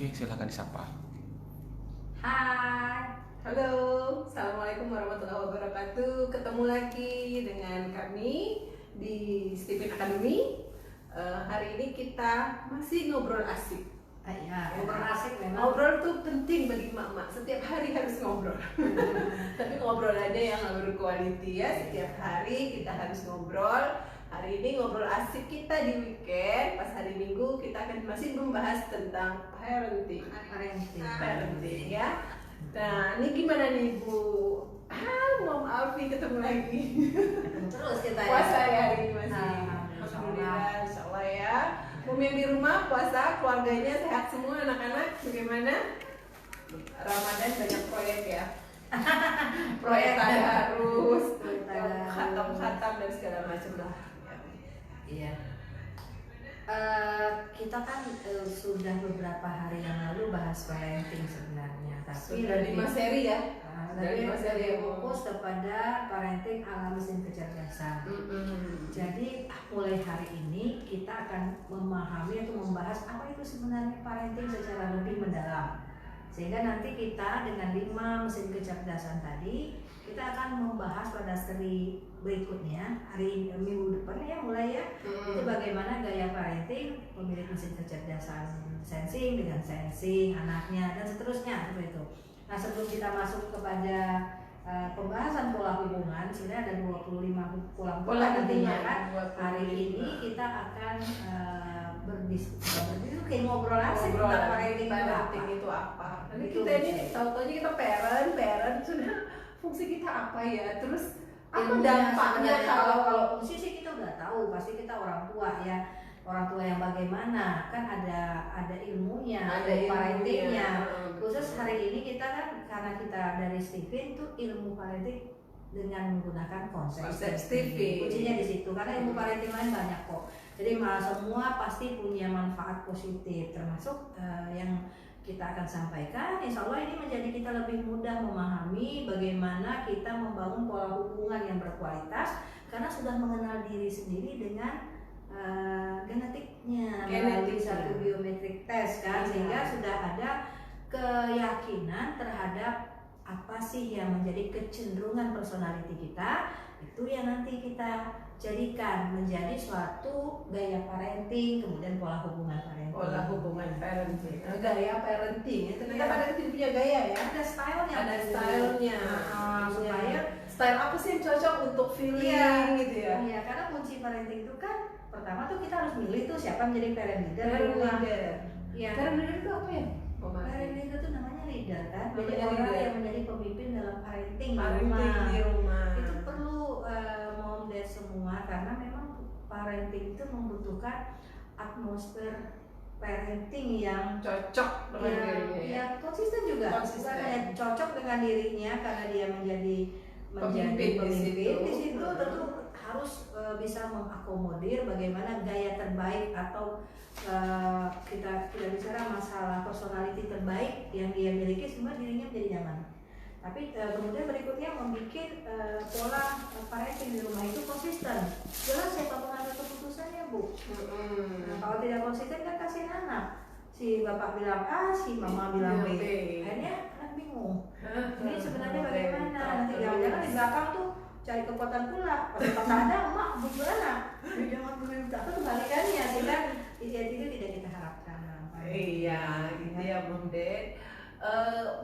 Oke, silakan disapa. Hai, halo, assalamualaikum warahmatullahi wabarakatuh. Ketemu lagi dengan kami di Stephen Academy. Hari ini kita masih ngobrol asik. Iya, ngobrol asik memang. Ngobrol tuh penting bagi emak-emak. Setiap hari harus ngobrol. Tapi ngobrolannya yang berkualiti ya. Setiap hari kita harus ngobrol. Hari ini ngobrol asik kita di weekend. Pas hari Minggu kita akan masih membahas tentang parenting. Parenting ya. Nah, ini gimana nih Bu? Mom Alfi ketemu lagi. Terus kita Puasa ya hari ini masih. Alhamdulillah. Insyaallah ya. Mom yang di rumah puasa, keluarganya sehat semua, anak-anak bagaimana? Ramadan banyak proyek ya. Proyek harus khatam-khatam dan segala macam lah. Iya. Kita kan sudah beberapa hari yang lalu bahas parenting sebenarnya, tapi Sudah 5 seri ya. dari seri fokus kepada parenting ala mesin kecerdasan. Jadi mulai hari ini kita akan memahami atau membahas apa itu sebenarnya parenting secara lebih mendalam. Sehingga nanti kita dengan 5 mesin kecerdasan tadi kita akan membahas pada seri berikutnya hari minggu depan ya mulai ya. Itu bagaimana gaya parenting pemilik mesin kecerdasan sensing dengan sensing anaknya dan seterusnya seperti itu. Nah, sebelum kita masuk kepada pembahasan pola hubungan, sebenarnya ada 25 pola nantinya kan. Hari ini kita akan berdiskusi kayak ngobrol asik tentang parenting itu apa. Nanti Itu kita ini tahu-tahunya kita parent sudah fungsi kita apa ya. Terus apa dampaknya kalau fungsi sih kita udah tahu, pasti kita orang tua ya. Orang tua yang bagaimana kan ada ilmunya, ada parentingnya. Khusus hari ini kita kan karena kita dari Stephen tuh ilmu parenting dengan menggunakan konsep Stephen. Kuncinya di situ karena ilmu parenting lain banyak kok. Jadi semua pasti punya manfaat positif termasuk yang kita akan sampaikan. Insya Allah ini menjadi kita lebih mudah memahami bagaimana kita membangun pola hubungan yang berkualitas karena sudah mengenal diri sendiri dengan genetiknya melalui satu biometrik tes kan, sehingga sudah ada keyakinan terhadap apa sih yang menjadi kecenderungan personality kita, itu yang nanti kita jadikan menjadi suatu gaya parenting, kemudian pola hubungan parenting. Gaya parenting ya, ternyata parenting punya gaya ya. Ada stylenya. Supaya style apa sih yang cocok untuk feeling gitu ya. Iya, karena kunci parenting itu kan pertama tuh kita harus milih tuh siapa menjadi parent leader di rumah. Iya. Parent leader itu apa ya? Parent leader itu namanya leader kan. Jadi Namanya orang leader. yang menjadi pemimpin dalam parenting Di rumah. Itu perlu mom dad semua karena memang parenting itu membutuhkan atmosfer parenting yang cocok dengan dirinya ya. Ya konsisten juga. Bukan hanya cocok dengan dirinya karena dia menjadi pemimpin di situ tentu harus bisa mengakomodir bagaimana gaya terbaik atau kita bicara masalah personality terbaik yang dia miliki semua dirinya menjadi nyaman. Tapi kemudian berikutnya membuat pola parenting di rumah itu konsisten. Jelas siapa pengambil keputusannya Bu. Nah, kalau tidak konsisten kan kasihan anak. Si bapak bilang A, si mama bilang B. Akhirnya anak bingung. Ini sebenarnya bagaimana? Nanti jangan-jangan di belakang tuh cari kekuatan pula. Pas ada emak gimana? Jangan beli apa tuh balikannya sehingga itu tidak kita harapkan. Iya, gitu ya Bung Ded.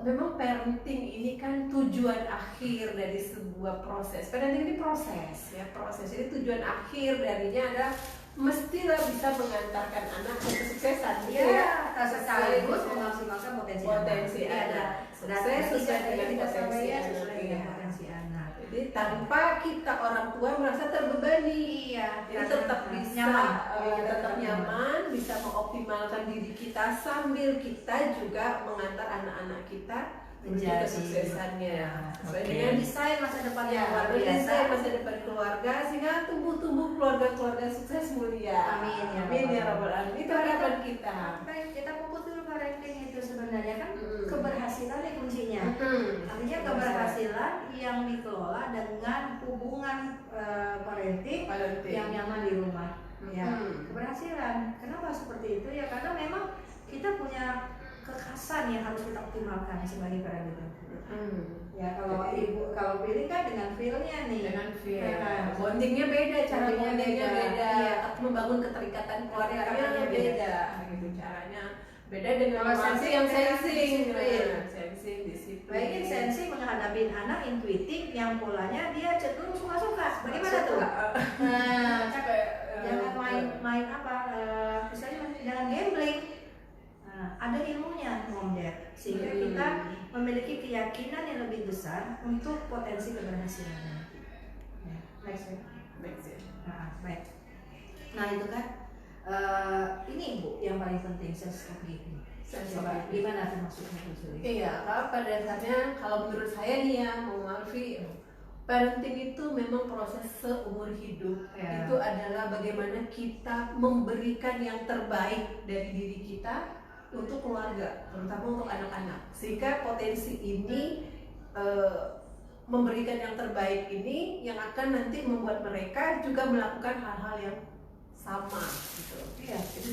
Memang parenting ini kan tujuan akhir dari sebuah proses. Parenting ini proses ya, proses. Jadi tujuan akhir darinya adalah mestilah bisa mengantarkan anak ke kesuksesan. Iya, sekaligus memaksimalkan potensi anak. Sukses sesuai dengan potensi anak. Jadi tanpa kita orang tua merasa terbebani, jadi tetap bisa nyaman, bisa mengoptimalkan diri kita sambil kita juga mengantar anak-anak kita menjadi kesuksesannya. Sesuai dengan desain masa depan masa depan keluarga sehingga tumbuh keluarga sukses mulia. Amin ya rabbal alamin. Itu harapan kita. Kita fokus dulu parenting itu sebenarnya kan keberhasilan ya kuncinya. Artinya keberhasilan yang dikelola dengan hubungan parenting yang nyaman di rumah. Ya, keberhasilan. Kenapa seperti itu? Ya karena memang kita punya keputusan yang harus kita optimalkan sebagai paralegal. Ya kalau ibu kalau pilih kan dengan feel-nya nih. Dengan feel. Bondingnya beda, cara bondingnya beda. Iya. Membangun keterikatan keluarganya beda. Gitu caranya. Beda dengan Kalau sensing yang sensing, disiplin. Baiknya sensing menghadapi anak intuitif yang polanya dia cenderung suka-suka. Bagaimana tuh? Nah, jangan main apa? Misalnya jangan gambling. Ada ilmunya, Mom Dad, sehingga kita memiliki keyakinan yang lebih besar untuk potensi keberhasilannya. Ya, next ya. Baik. Nah itu kan, ini Bu yang paling penting, sense of giving. Coba gimana tuh maksudnya Bu Suri? Iya, pada dasarnya kalau menurut saya nih ya, Mama Alfi, parenting itu memang proses seumur hidup. Ya. Itu adalah bagaimana kita memberikan yang terbaik dari diri kita untuk keluarga, terutama untuk anak-anak. Sehingga potensi ini memberikan yang terbaik ini yang akan nanti membuat mereka juga melakukan hal-hal yang sama gitu. Iya. Itu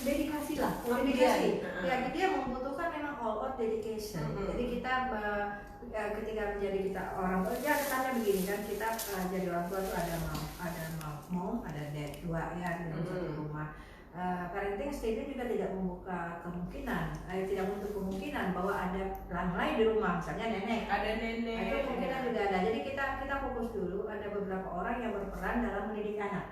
dedikasi lah, Dedikasi. Ya, dia membutuhkan memang all out dedication. Jadi kita ketika menjadi kita orang tua, ya kesannya begini kan, kita jadi orang tua tuh ada mom, ada dad, dua ya dalam satu rumah. Parenting stay juga tidak membuka kemungkinan, tidak menutup kemungkinan bahwa ada orang lain di rumah, misalnya nenek. Ada nenek. Itu kemungkinan juga ada. Jadi kita fokus dulu, ada beberapa orang yang berperan dalam mendidik anak.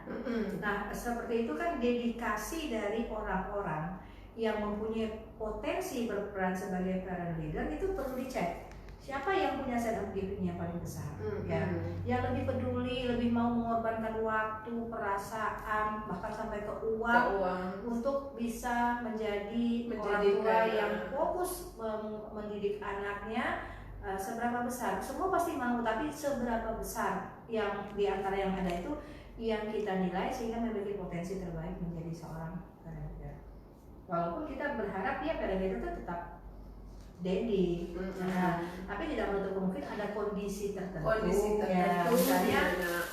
Nah, seperti itu kan dedikasi dari orang-orang yang mempunyai potensi berperan sebagai parent leader itu perlu dicek. Siapa yang punya set of giving yang paling besar? Ya, yang lebih peduli, lebih mau mengorbankan waktu, perasaan, bahkan sampai ke uang untuk bisa menjadi orang tua yang fokus mendidik anaknya. Seberapa besar? Semua pasti mau, tapi seberapa besar yang di antara yang ada itu yang kita nilai sehingga memiliki potensi terbaik menjadi seorang parent leader. Walaupun kita berharap dia parent leader itu tetap daddy, tapi tidak menutup kemungkinan ada kondisi tertentu. Ya, misalnya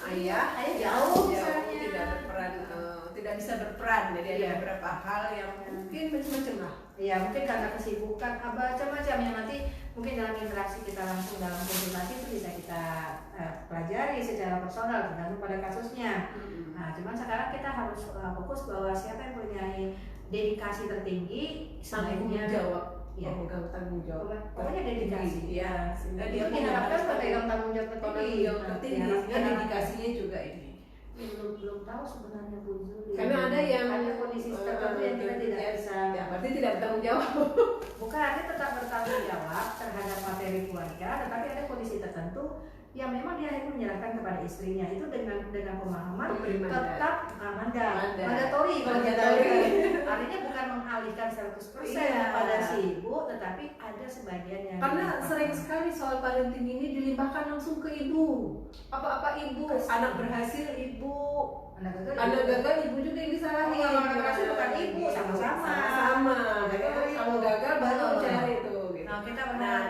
ayah jauh tidak berperan, tidak bisa berperan, jadi ada beberapa hal yang mungkin macam-macam lah. Ya mungkin karena kesibukan, macam-macam yang nanti mungkin dalam interaksi kita langsung dalam konsultasi itu bisa kita pelajari secara personal tergantung pada kasusnya. Nah, cuman sekarang kita harus fokus bahwa siapa yang punya dedikasi tertinggi, tanggung jawab. Ya, tanggung jawab. Pokoknya dedikasi. Ya, sehingga dia diharapkan memegang tanggung jawab tertinggi. Sehingga dedikasinya juga ini. Belum tahu sebenarnya Bu Zuli. Karena ada yang ada kondisi tertentu yang kita tidak bisa. Ya, berarti tidak bertanggung jawab. Bukan, artinya tetap bertanggung jawab terhadap materi keluarga, tetapi ada kondisi tertentu yang memang dia itu menyerahkan kepada istrinya itu dengan pemahaman tetap mandatori kalau kita artinya bukan mengalihkan 100% kepada si ibu, tetapi ada sebagian yang karena sering sekali soal parenting ini dilimpahkan langsung ke ibu. Apa-apa ibu, anak berhasil ibu, anak gagal ibu juga yang disalahin. Anak berhasil bukan ibu, sama-sama. Kalau gagal baru cari itu. Nah, kita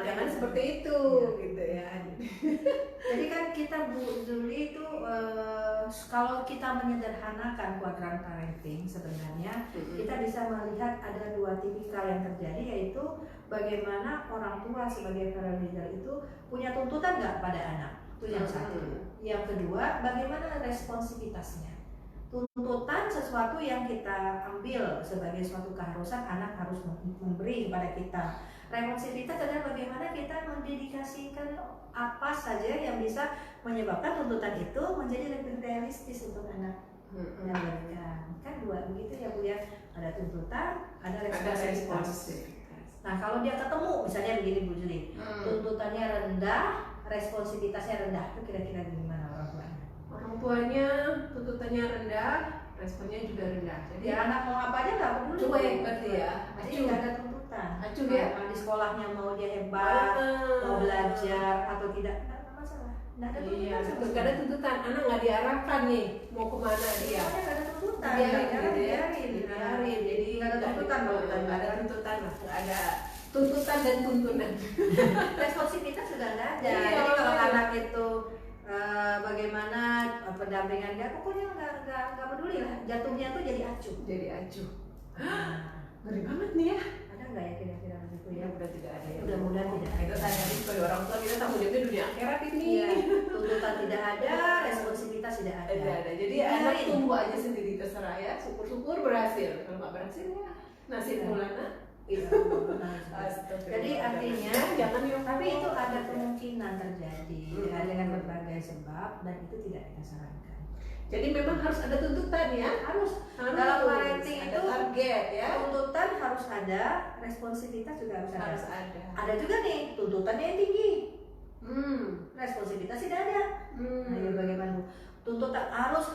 jangan seperti itu gitu ya. Jadi kan kita Bu Zuli itu kalau kita menyederhanakan kuadran parenting sebenarnya kita bisa melihat ada dua tipikal yang terjadi, yaitu bagaimana orang tua sebagai parent leader itu punya tuntutan nggak pada anak, itu yang satu. Yang kedua, bagaimana responsivitasnya. Tuntutan sesuatu yang kita ambil sebagai suatu keharusan, anak harus memberi kepada kita. Responsivitas adalah bagaimana kita mendedikasikan apa saja yang bisa menyebabkan tuntutan itu menjadi lebih realistis untuk anak dan kan dua begitu ya Bu ya, ada tuntutan, ada responsivitas. Nah kalau dia ketemu misalnya begini Bu Juli, tuntutannya rendah, responsivitasnya rendah, itu kira-kira gimana orang tuanya? Orang tuanya tuntutannya rendah, responnya juga rendah. Jadi ya anak mau apa aja nggak peduli. Cuek berarti ya. Jadi nggak ada tuntutan. Acuh ya. Di sekolahnya mau dia hebat, mau belajar atau tidak, nggak ada masalah. Nggak ada tuntutan. Nggak ada tuntutan. Anak nggak diarahkan nih mau kemana dia. Nggak ada tuntutan. Biarin. Jadi nggak ada tuntutan kalau kita nggak ada tuntutan lah. Ada tuntutan dan tuntunan. Responsivitas sudah nggak ada. Iya, Jadi kalau anak itu bagaimana pendampingan dia, pokoknya nggak peduli lah. Jatuhnya tuh jadi acuh. Jadi acuh. Ngeri banget nih ya. Ada nggak ya kira-kira itu ya. Mudah-mudahan tidak ada ya. Mudah-mudahan tidak ada. Kita sadari sebagai orang tua kita tanggung jawabnya dunia akhirat ini. Iya, tuntutan tidak ada, responsibilitas tidak ada. Ada. Jadi anak tumbuh aja sendiri terserah ya. Syukur-syukur berhasil. Kalau nggak berhasil ya nasib mulana. Iya. Jadi artinya jangan yang tapi itu ada kemungkinan terjadi dengan berbagai sebab dan itu tidak kita sarankan. Jadi memang harus ada tuntutan ya. Harus dalam parenting ada itu target ya. tuntutan harus ada, responsibilitas juga harus ada. Harus ada. Ada juga nih tuntutannya yang tinggi. Responsibilitas tidak ada. Nah, ya bagaimana Bu? Tuntutan harus,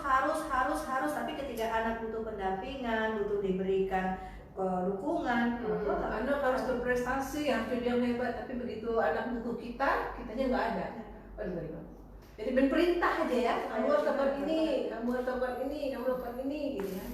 tapi ketika anak butuh pendampingan, butuh diberikan dukungan, anak harus berprestasi, harus jadi yang hebat. Tapi begitu anak butuh kitanya nggak ada. Aduh. Jadi main perintah aja ya, kamu harus lakukan ini, kamu harus lakukan ini, kamu lakukan ini gitu ya.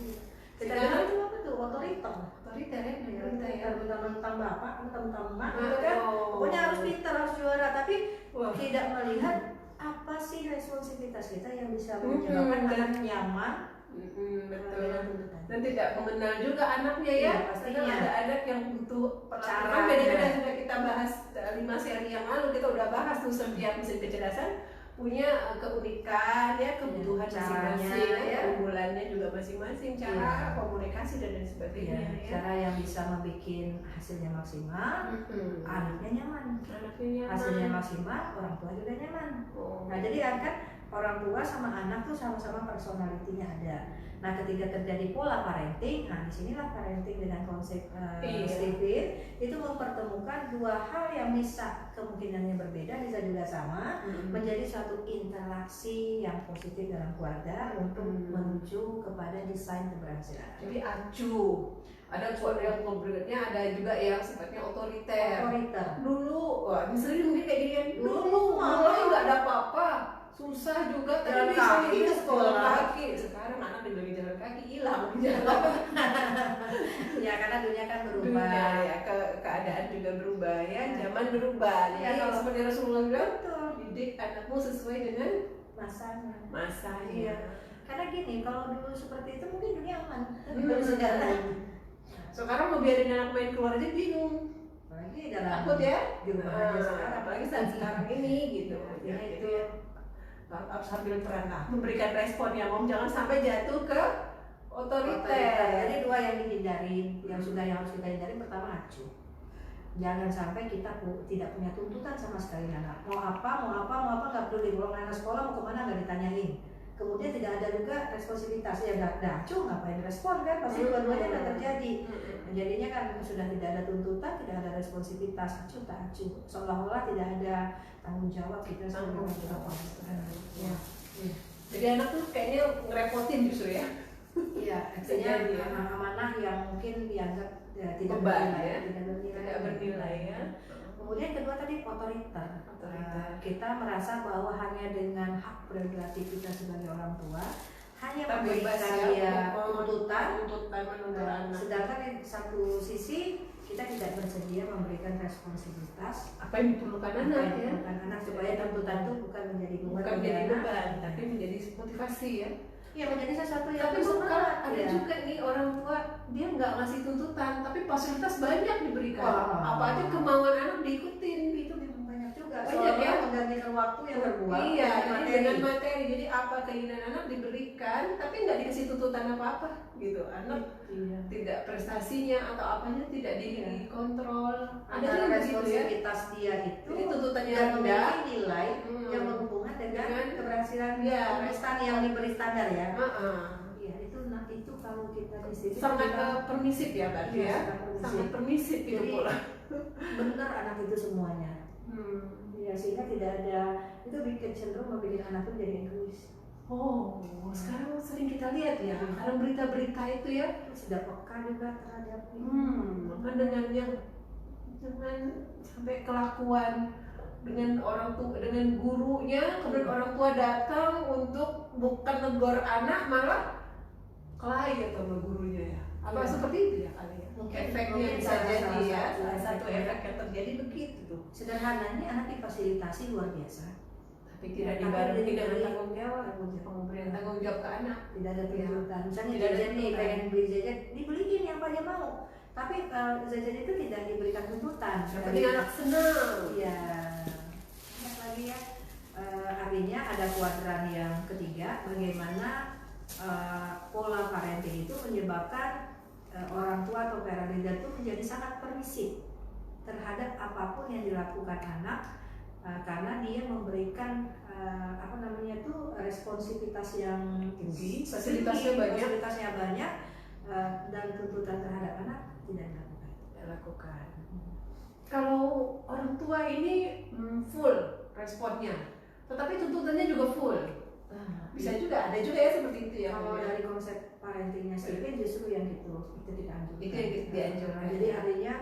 Sedangkan itu apa tuh? Otoriter ya, perintah ya. Mentang-mentang bapak, mentang-mentang emak gitu kan. Pokoknya harus pintar, harus juara, tapi tidak melihat apa sih responsibilitas kita yang bisa menyebabkan anak nyaman. Betul. Dan tidak mengenal juga anaknya ya. Pastinya ada anak yang butuh cara beda-beda. Sudah kita bahas 5 seri yang lalu, kita udah bahas tuh setiap mesin kecerdasan punya keunikan ya, kebutuhan masing-masing ya, unggulannya juga masing-masing, cara komunikasi dan lain sebagainya ya. Cara yang bisa membuat hasilnya maksimal, anaknya nyaman, hasilnya maksimal, orang tua juga nyaman. Nah jadi kan orang tua sama anak tuh sama-sama personalitinya ada. Nah ketika terjadi pola parenting, nah disinilah parenting dengan konsep Stephen itu mempertemukan dua hal yang bisa kemungkinannya berbeda, bisa juga sama, menjadi suatu interaksi yang positif dalam keluarga untuk menuju kepada desain keberhasilan. Jadi ada suatu yang konkretnya, ada juga yang sifatnya otoriter. Dulu, misalnya mungkin kayak gini kan, dulu mulai nggak ada apa-apa, susah juga, jalan kaki ke sekolah. Sekarang anak dibeli jalan kaki, hilang jalan. Ya karena dunia kan berubah. Dunia ya, keadaan juga berubah ya, zaman berubah. Jadi kalau seperti Rasulullah bilang, didik anakmu sesuai dengan masanya. Karena gini, kalau dulu seperti itu mungkin dunia aman. Sekarang mau biarin anak main keluar aja bingung. Apalagi dalam takut ya. Di rumah aja sekarang. Apalagi saat sekarang ini gitu. Ya, itu harus sambil peran memberikan respon ya, Mom, jangan sampai jatuh ke otoriter. Jadi dua yang dihindari, yang harus kita hindari. Pertama acuh. Jangan sampai kita tidak punya tuntutan sama sekali anak. Mau apa nggak peduli. Kalau anak sekolah mau kemana nggak ditanyain. Kemudian tidak ada juga responsibilitas, ya nggak acuh ngapain respon kan, pasti dua-duanya nggak terjadi. Nah, jadinya kan sudah tidak ada tuntutan, tidak ada responsibilitas, acuh tak acuh, seolah-olah tidak ada tanggung jawab kita sebagai orang tua. Ya. Jadi anak tuh kayaknya ngerepotin justru ya. Iya, artinya amanah yang mungkin dianggap tidak bernilai ya. Kemudian kedua tadi otoriter. Kita merasa bahwa hanya dengan hak prerogatif kita sebagai orang tua hanya memberikan dia tuntutan menuntut anak. Sedangkan di satu sisi kita tidak bersedia memberikan responsibilitas apa yang diperlukan anak supaya tuntutan itu bukan menjadi beban, tapi menjadi motivasi ya. Ya menjadi sesuatu yang tapi ada juga nih orang tua dia nggak ngasih tuntutan tapi fasilitas banyak diberikan. Apa aja kemauan anak diikutin, itu memang banyak juga. Banyak ya, menggantikan waktu yang terbuang. Iya, dengan materi. Jadi apa keinginan anak diberikan tapi nggak dikasih tuntutan apa-apa gitu. Anak tidak prestasinya atau apanya tidak dikontrol. Ada juga responsibilitas dia itu. Jadi tuntutannya rendah, nilai yang berhubungan dengan keberhasilan yang diberi standar ya. Iya, itu kalau kita di sini sangat permisif ya berarti ya. Sangat permisif itu pola. Benar anak itu semuanya. Ya sehingga tidak ada itu bikin cenderung membuat anak itu jadi egois. Sekarang sering kita lihat ya, karena berita-berita itu ya sudah peka juga terhadap maka dengan sampai kelakuan dengan orang tua, dengan gurunya, kemudian orang tua datang untuk bukan negor anak malah kelahi atau gurunya ya. Apa seperti itu ya kali ya? Efeknya bisa jadi ya, salah satu efek yang terjadi begitu tuh. Sederhananya anak difasilitasi luar biasa. Tapi tidak dibarengi dengan tanggung jawab, pemberian tanggung jawab ke anak. Tidak ada tuntutan. Misalnya jajan nih, pengen beli jajan, dibeliin yang apa dia mau. Tapi jajan itu tidak diberikan tuntutan. Yang penting anak senang. Iya. Banyak lagi ya. Artinya ada kuadran yang ketiga, bagaimana pola parenting itu menyebabkan orang tua atau parent leader itu menjadi sangat permisif terhadap apapun yang dilakukan anak, karena dia memberikan responsivitas yang tinggi, fasilitasnya banyak, dan tuntutan terhadap anak tidak dilakukan. Kalau orang tua ini full responnya, tetapi tuntutannya juga full. Bisa juga, ada juga ya seperti itu ya. Kalau dari konsep parentingnya Stephen justru yang itu tidak anjurkan. Itu yang dianjurkan. Jadi artinya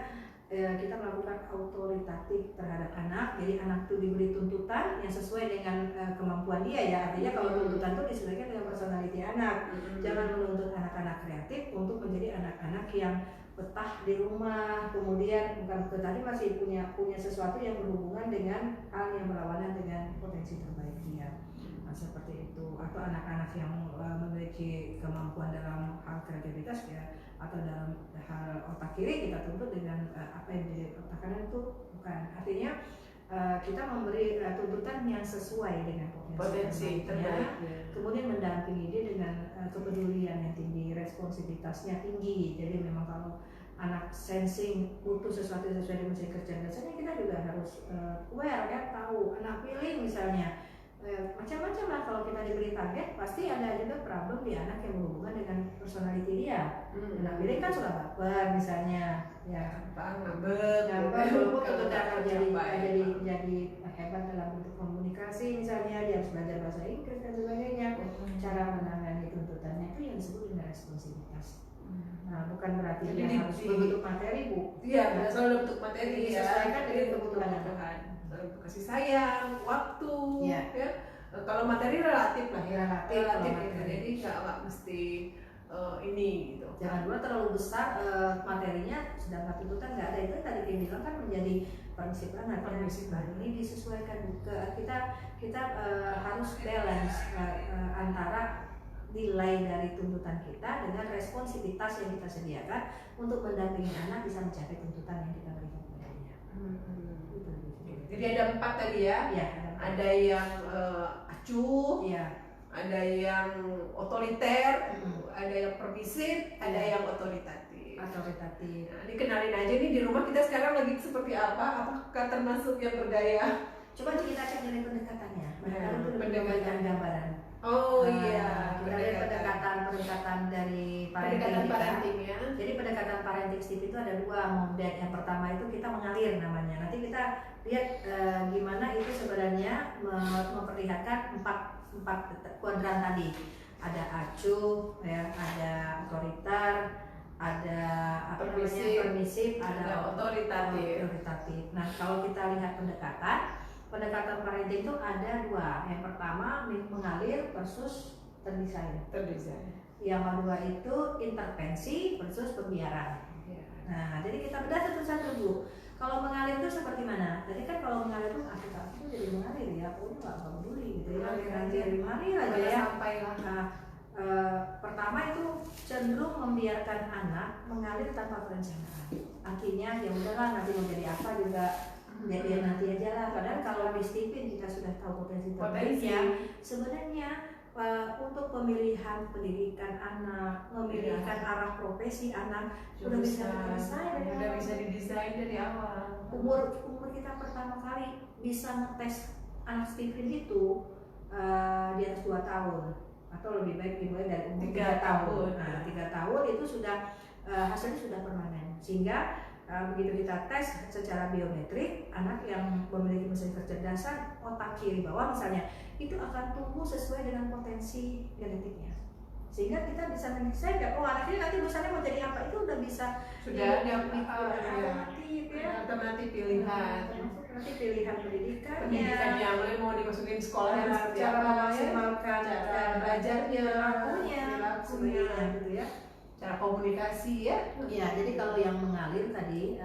kita melakukan autoritatif terhadap anak. Jadi anak itu diberi tuntutan yang sesuai dengan kemampuan dia ya. Artinya kalau tuntutan itu disesuaikan dengan personality anak. Jangan menuntut anak-anak kreatif untuk menjadi anak-anak yang betah di rumah, kemudian bukan tadi masih punya sesuatu yang berhubungan dengan hal yang berlawanan dengan potensi terbaik dia. Seperti itu, atau anak-anak yang memiliki kemampuan dalam hal kreativitas ya, atau dalam hal otak kiri kita tuntut dengan apa yang di otak kanan itu bukan. Artinya kita memberi tuntutan yang sesuai dengan potensi terbaiknya, kemudian mendampingi dia dengan kepedulian yang tinggi, responsivitasnya tinggi. Jadi memang kalau anak sensing butuh sesuatu sesuai dengan mesin kecerdasannya, kita juga harus aware ya, tahu anak pilih misalnya. Macam-macam lah, kalau kita diberi target pasti ada juga problem di anak yang berhubungan dengan personality dia. Anak pilih kan suka baper misalnya, ya ngambek, walaupun tentu akan jadi hebat dalam bentuk komunikasi misalnya, dia harus belajar bahasa Inggris dan sebagainya. Cara menangani tuntutannya itu yang disebut dengan responsivitas. Nah, bukan berarti jadi dia harus berbentuk materi, Bu. Iya, tidak selalu bentuk materi, disesuaikan dengan kebutuhan anak. Kasih sayang, waktu, ya. Kalau materi relatif lah ya, relatif gitu. Jadi nggak mesti ini gitu. Jangan dulu terlalu besar materinya, sedangkan tuntutan nggak ada. Itu tadi dia bilang kan menjadi permisif anak. Ini disesuaikan. Kita harus balance antara nilai dari tuntutan kita dengan responsivitas yang kita sediakan untuk mendampingi anak bisa mencapai tuntutan yang kita berikan kepadanya. Jadi ada 4 tadi ya. Ya, ada yang acuh, ya. Ada yang otoriter, ada yang permisif, ada yang otoritatif. Nah, dikenalin aja nih di rumah kita sekarang lagi seperti apa? Apakah termasuk yang berdaya? Coba kita cek dari pendekatannya. Pendekatan gambaran. Oh iya, kita lihat pendekatan dari parenting ya. Jadi pendekatan parenting Steve itu ada 2 model. Yang pertama itu kita mengalir namanya. Nanti kita lihat gimana itu sebenarnya memperlihatkan 4 kuadran tadi. Ada acuh, ya, ada otoriter, ada permisif, ada otoritatif. Nah, kalau kita lihat pendekatan parenting itu ada 2. Yang pertama mengalir versus terdesain. Yang kedua itu intervensi versus pembiaran. Nah, jadi kita bedah satu-satu, Bu. Kalau mengalir itu seperti mana? Tadi kan kalau mengalir itu itu jadi mengalir ya, pokoknya nggak peduli gitu ya. Mengalir aja ya. Nah, pertama itu cenderung membiarkan anak mengalir tanpa perencanaan. Artinya ya udahlah, nanti mau jadi apa juga jadi nanti aja lah. Padahal kalau di Stephen kita sudah tahu potensinya. Sebenarnya untuk pemilihan pendidikan anak, memilihkan arah profesi anak sudah bisa didesain dari awal. Umur kita pertama kali bisa ngetes anak Stephen itu di atas 2 tahun atau lebih baik dimulai dari umur 3 tahun. Nah, 3 tahun itu sudah hasilnya sudah permanen, sehingga begitu kita tes secara biometrik, anak yang memiliki mesin kecerdasan otak kiri bawah misalnya, itu akan tumbuh sesuai dengan potensi genetiknya. Sehingga kita bisa mendesain, oh anak ini nanti besarnya mau jadi apa, itu udah bisa sudah ada alternatif pilihan. Nanti pilihan pendidikannya, mulai mau dimasukin sekolah, cara memaksimalkan belajarnya, perilakunya gitu ya. Cara komunikasi ya. Ya, jadi kalau yang mengalir tadi,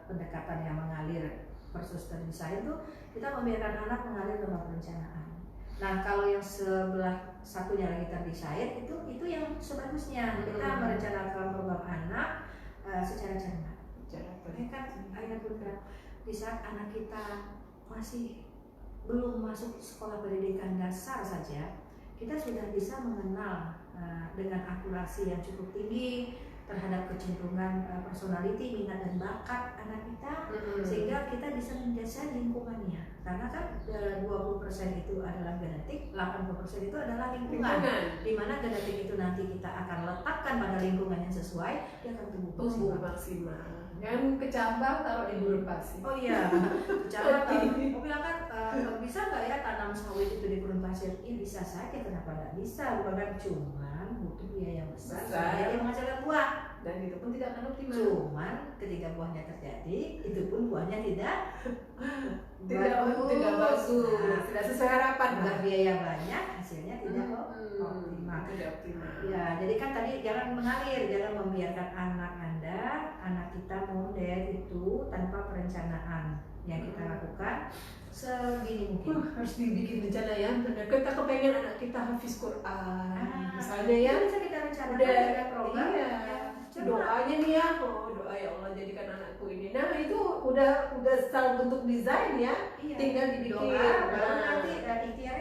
pendekatan yang mengalir versus terdesain itu kita membiarkan anak mengalir tanpa perencanaan. Nah, kalau yang sebelah satunya lagi terdesain itu yang sebagusnya. Kita merencanakan program anak secara cermat. Cara Kan ayah Bunda, di saat anak kita masih belum masuk sekolah pendidikan dasar saja, kita sudah bisa mengenal dengan akurasi yang cukup tinggi terhadap kecenderungan personality, minat dan bakat anak kita, sehingga kita bisa mendesain lingkungannya. Karena kan 20% itu adalah genetik, 80% itu adalah lingkungan. Di mana genetik itu nanti kita akan letakkan pada lingkungan yang sesuai, dia akan tumbuh maksimal. Yang kecambang taruh di gurun pasir. Oh iya, kecambang. Mau bilang kan bisa nggak ya tanam sawit itu di gurun pasir? Ya bisa saja, kenapa nggak bisa? Bukan cuman butuh biaya besar supaya dia menghasilkan buah. Dan itu pun tidak akan optimal. Cuman ketika buahnya terjadi, itu pun buahnya tidak bagus, tidak sesuai harapan. Biaya banyak, hasilnya tidak optimal. Tidak optimal. Ya, jadi kan tadi jangan mengalir, jangan membiarkan anak kita mondar itu tanpa perencanaan yang kita lakukan segini mungkin. Harus dibikin rencana ya. Kita kepengen anak kita hafiz Quran, misalnya ya. Bisa kita rencanakan Udah program. Iya. Doanya nih ya, doa ya Allah jadikan anakku ini. Nah itu udah secara bentuk desain ya, tinggal dibikin. Nanti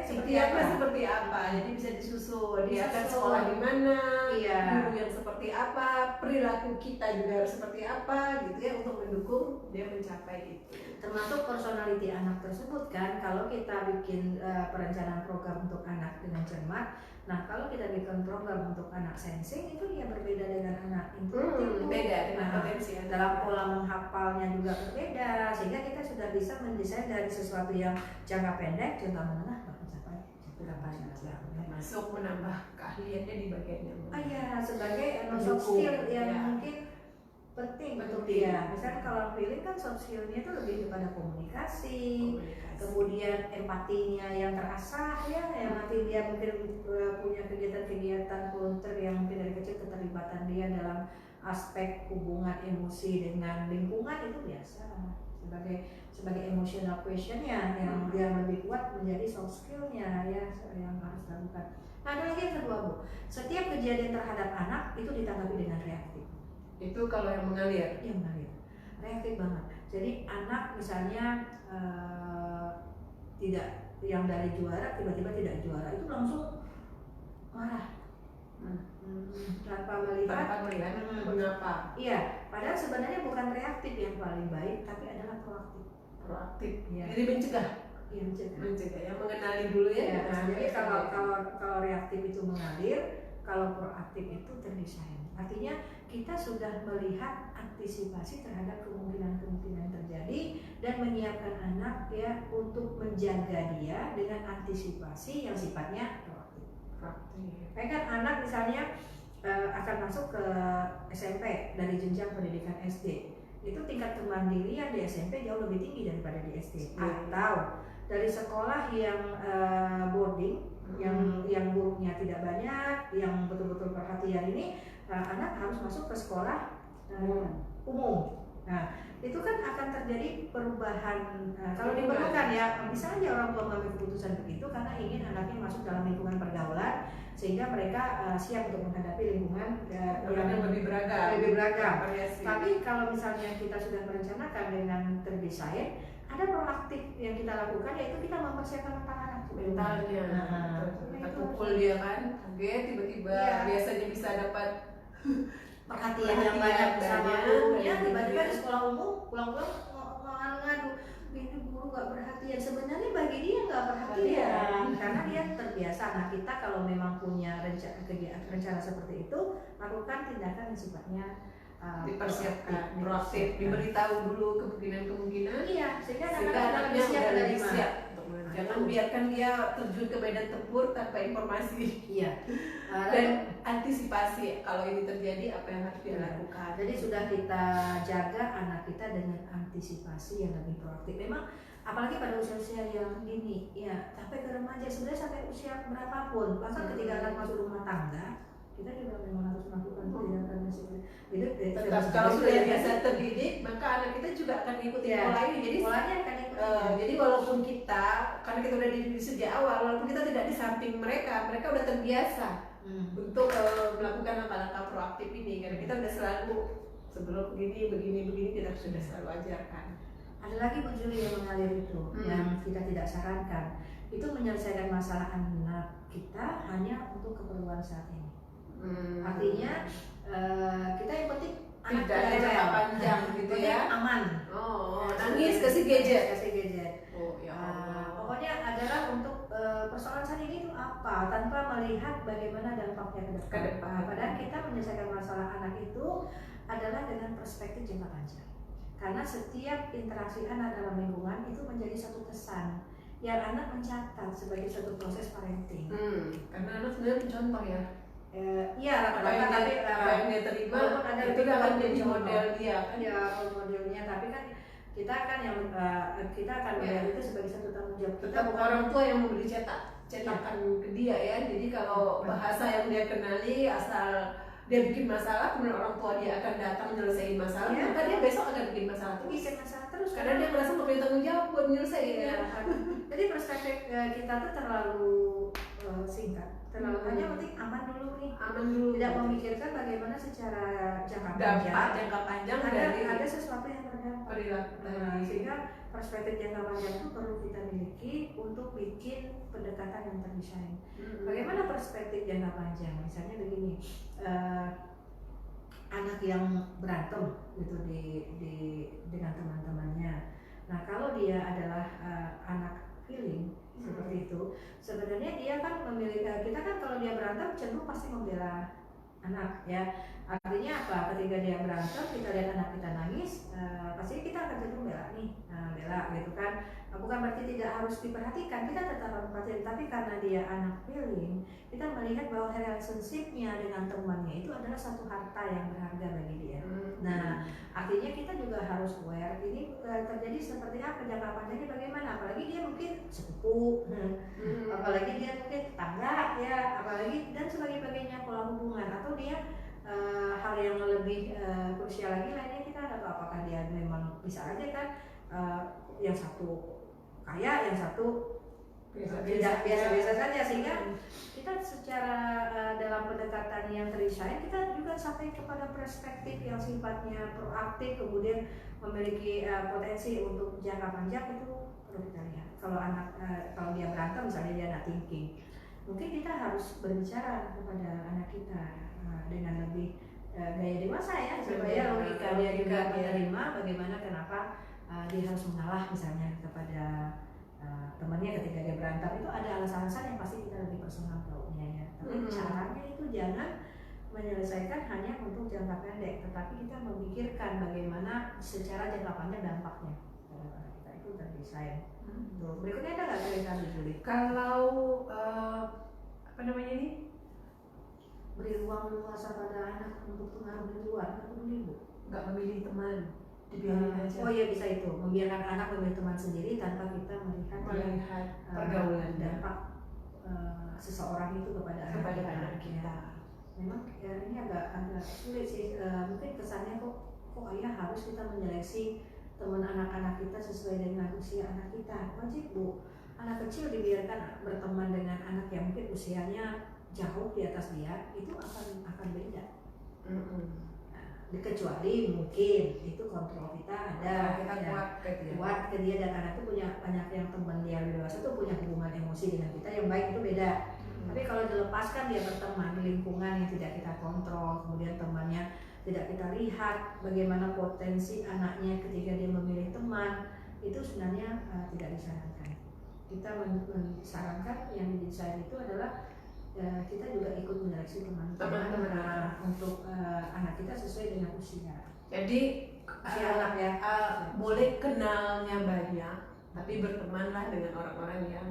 ikhtiarnya seperti apa? Jadi bisa disusun. Dia akan sekolah di mana, guru yang seperti apa, perilaku kita juga harus seperti apa, gitu ya, untuk mendukung dia mencapai itu. Termasuk personality anak tersebut kan, kalau kita bikin perencanaan program untuk anak dengan cermat. Nah, kalau kita bikin program untuk anak sensing itu dia berbeda dengan anak intuitif. Beda dengan potensi dalam pola menghafalnya juga berbeda, sehingga kita sudah bisa mendesain dari sesuatu yang jangka pendek, jangka menengah, bahkan sampai jangka panjang. Masuk menambah keahliannya di bagian yang sebagai soft skill yang mungkin penting untuk dia. Misalnya kalau feeling kan soft skillnya itu lebih kepada komunikasi. Kemudian empatinya yang terasah ya, yang nanti dia mungkin punya kegiatan-kegiatan volunteer yang mungkin dari kecil keterlibatan dia dalam aspek hubungan emosi dengan lingkungan itu biasa sebagai emotional questionnya yang dia lebih kuat menjadi soft skillnya ya yang harus dilakukan. Nah, ada lagi yang kedua Bu, setiap kejadian terhadap anak itu ditanggapi dengan reaktif. Itu kalau yang mengalir? Yang mengalir, reaktif banget. Jadi anak misalnya tidak, yang dari juara tiba-tiba tidak juara itu langsung marah tanpa melihat mengapa. Iya, padahal sebenarnya bukan reaktif yang paling baik, tapi adalah proaktif ya. Jadi mencegah yang mengenali dulu ya. Jadi kalau reaktif itu mengalir, kalau proaktif itu terdesain. Artinya kita sudah melihat antisipasi terhadap kemungkinan terjadi dan menyiapkan anak ya untuk menjaga dia dengan antisipasi yang sifatnya proaktif. Kayak kan anak misalnya akan masuk ke SMP dari jenjang pendidikan SD, itu tingkat kemandirian di SMP jauh lebih tinggi daripada di SD. Atau dari sekolah yang boarding, yang gurunya tidak banyak, yang betul-betul perhatian ini, anak harus masuk ke sekolah umum. Nah, itu kan akan terjadi perubahan kalau diperlukan ya. Misalnya orang tua mengambil keputusan begitu karena ingin anaknya masuk dalam lingkungan pergaulan sehingga mereka siap untuk menghadapi lingkungan yang lebih beragam. Tapi kalau misalnya kita sudah merencanakan dengan terdesain, ada proaktif yang kita lakukan, yaitu kita mempersiapkan anak mentalnya. Kita pukul dia kan, kaget tiba-tiba biasanya bisa dapat perhatian yang banyak sama gurunya, tiba-tiba di sekolah umum pulang-pulang ngadu, ini guru gak perhatian. Sebenarnya bagi dia gak perhatian karena dia terbiasa. Nah, kita kalau memang punya rencana seperti itu, lakukan tindakan yang sifatnya dipersiapkan, proaktif, diberitahu dulu kemungkinan. Iya, sehingga anaknya sudah siap. Jangan biarkan dia terjun ke medan tempur tanpa informasi. Iya. Dan antisipasi kalau ini terjadi apa yang harus dia lakukan. Jadi sudah kita jaga anak kita dengan antisipasi yang lebih proaktif. Memang apalagi pada usia-usia yang dini, ya sampai ke remaja, sebenarnya sampai usia berapapun, bahkan ketika anak masuk rumah tangga, kita juga memang harus melakukan tindakan disiplin. Kalau sudah biasa terdidik, maka anak kita juga akan mengikuti pola ini. Jadi polanya akan ikuti. Jadi walaupun kita, karena kita udah dididik sejak awal, walaupun kita tidak di samping mereka udah terbiasa untuk melakukan langkah-langkah proaktif ini. Karena kita udah selalu sebelum begini kita sudah selalu ajarkan. Ada lagi Bu Juli yang mengalir itu yang kita tidak sarankan, itu menyelesaikan masalah anak kita hanya untuk keperluan saat ini. Artinya kita yang penting anak tidak ada jangka panjang gitu ya, aman. Nangis kasih gadget. Oh ya pokoknya adalah untuk persoalan saat ini itu apa, tanpa melihat bagaimana dampaknya ke depan. Padahal kita menyelesaikan masalah anak itu adalah dengan perspektif jangka panjang. Karena setiap interaksi anak dalam lingkungan itu menjadi satu kesan yang anak mencatat sebagai satu proses parenting. Karena anak sebenarnya contoh ya. Iya, apa yang dia terima itu akan menjadi model dia kan. Ya, modelnya. Tapi kan kita kan yang kita akan melihat itu sebagai satu tanggung jawab kita. Bukan orang tua yang memberi cetakan ke dia ya. Jadi kalau bahasa yang dia kenali asal dia bikin masalah, kemudian orang tua dia akan datang menyelesaikan masalah, maka dia besok akan bikin masalah terus. Karena dia merasa mempunyai tanggung jawab buat menyelesaikannya. Jadi perspektif kita tuh terlalu singkat, terlalu hanya penting aman dulu nih, tidak memikirkan bagaimana secara jangka panjang ada sesuatu yang berdampak. Sehingga perspektif jangka panjang itu perlu kita miliki untuk bikin pendekatan yang terdesain. Bagaimana perspektif jangka panjang? Misalnya begini, anak yang berantem gitu dengan teman-temannya. Nah kalau dia adalah anak feeling seperti itu, sebenarnya dia kan memiliki, kita kan kalau dia berantem cenderung pasti membela anak ya. Artinya apa? Ketika dia berantem, kita lihat anak kita nangis, pasti kita akan cenderung bela gitu kan. Bukan berarti tidak harus diperhatikan, kita tetap harus perhatikan, tapi karena dia anak feeling, kita melihat bahwa relationship-nya dengan temannya itu adalah satu harta yang berharga bagi dia. Nah, artinya kita juga harus aware ini terjadi seperti apa, jangka panjangnya bagaimana, apalagi dia mungkin sepupu, apalagi dia mungkin tetangga ya, apalagi dan sebagainya pola hubungan, atau dia hal yang lebih krusial lagi lainnya, kita nggak tahu apakah dia memang bisa aja kan yang satu kaya, yang satu tidak biasa-biasa saja, sehingga kita secara dalam pendekatan yang terdesain kita juga sampai kepada perspektif yang sifatnya proaktif, kemudian memiliki potensi untuk jangka panjang. Itu perlu kita lihat. Kalau anak kalau dia berantem misalnya, dia anak thinking, mungkin kita harus berbicara kepada anak kita dengan lebih gaya dewasa ya, supaya logika dia juga menerima bagaimana kenapa dia harus mengalah misalnya kepada temannya ketika dia berantem. Itu ada alasan-alasan yang pasti kita lebih personal tahunya ya. Tapi caranya itu jangan menyelesaikan hanya untuk jangka pendek, tetapi kita memikirkan bagaimana secara jangka panjang dampaknya terhadap anak kita. Itu terdesain. Berikutnya ada nggak cerita Juli? Kalau apa namanya ini? Beri ruang leluasa pada anak untuk pengaruh di luar, atau Bu? Nggak memilih teman, dibiarin aja. Oh iya, bisa itu, membiarkan anak memilih teman sendiri tanpa kita melihat pergaulan dampak seseorang itu kepada anak kita. Memang ya, ini agak sulit sih, mungkin kesannya kok ayah harus kita menyeleksi teman anak-anak kita sesuai dengan usia anak kita. Wajib Bu, anak kecil dibiarkan berteman dengan anak yang mungkin usianya jauh di atas dia, itu akan beda. Kecuali mungkin itu kontrol kita ada, kita kuat ke dia, dan anak itu punya banyak yang teman dia lebih dewasa itu punya hubungan emosi dengan kita yang baik, itu beda. Tapi kalau dilepaskan dia berteman di lingkungan yang tidak kita kontrol, kemudian temannya tidak kita lihat bagaimana potensi anaknya ketika dia memilih teman, itu sebenarnya tidak disarankan. Kita mensarankan yang didesain itu adalah kita juga ikut menyeleksi teman-teman untuk anak kita sesuai dengan usia. Jadi anak ya boleh kenalnya banyak, tapi bertemanlah dengan orang-orang yang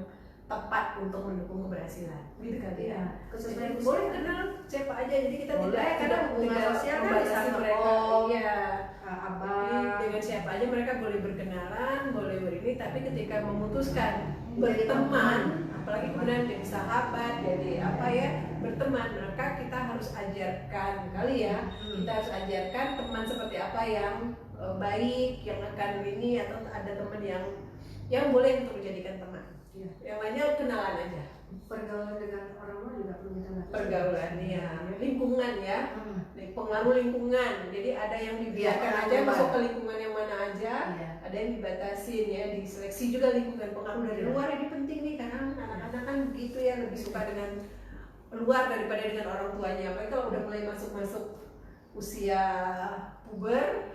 tepat untuk mendukung keberhasilan. Gitu kali ya. Sesuai usia. Boleh kenal siapa aja, jadi kita boleh, tidak hubungan sosial kan bisa mereka. Iya. Abang dengan siapa aja mereka boleh berkenalan, boleh berini, tapi ketika memutuskan berteman, apalagi kemudian jadi sahabat, jadi apa ya, berteman, maka kita harus ajarkan kali ya, kita harus ajarkan teman seperti apa yang baik, yang akan ini, atau ada teman yang boleh untuk dijadikan teman. Iya. Yang lainnya kenalan aja. Pergaulan dengan orang luar juga perlu kita batasi. Pergaulan ya, lingkungan ya, pengaruh lingkungan. Jadi ada yang dibiarkan Iya, aja luar. masuk ke lingkungan yang mana aja, Iya. ada yang dibatasin ya, diseleksi juga lingkungan. Pengaruh dari Iya. luar ini penting nih karena anak-anak kan gitu ya, lebih suka dengan luar daripada dengan orang tuanya. Apalagi kalau udah mulai masuk usia puber,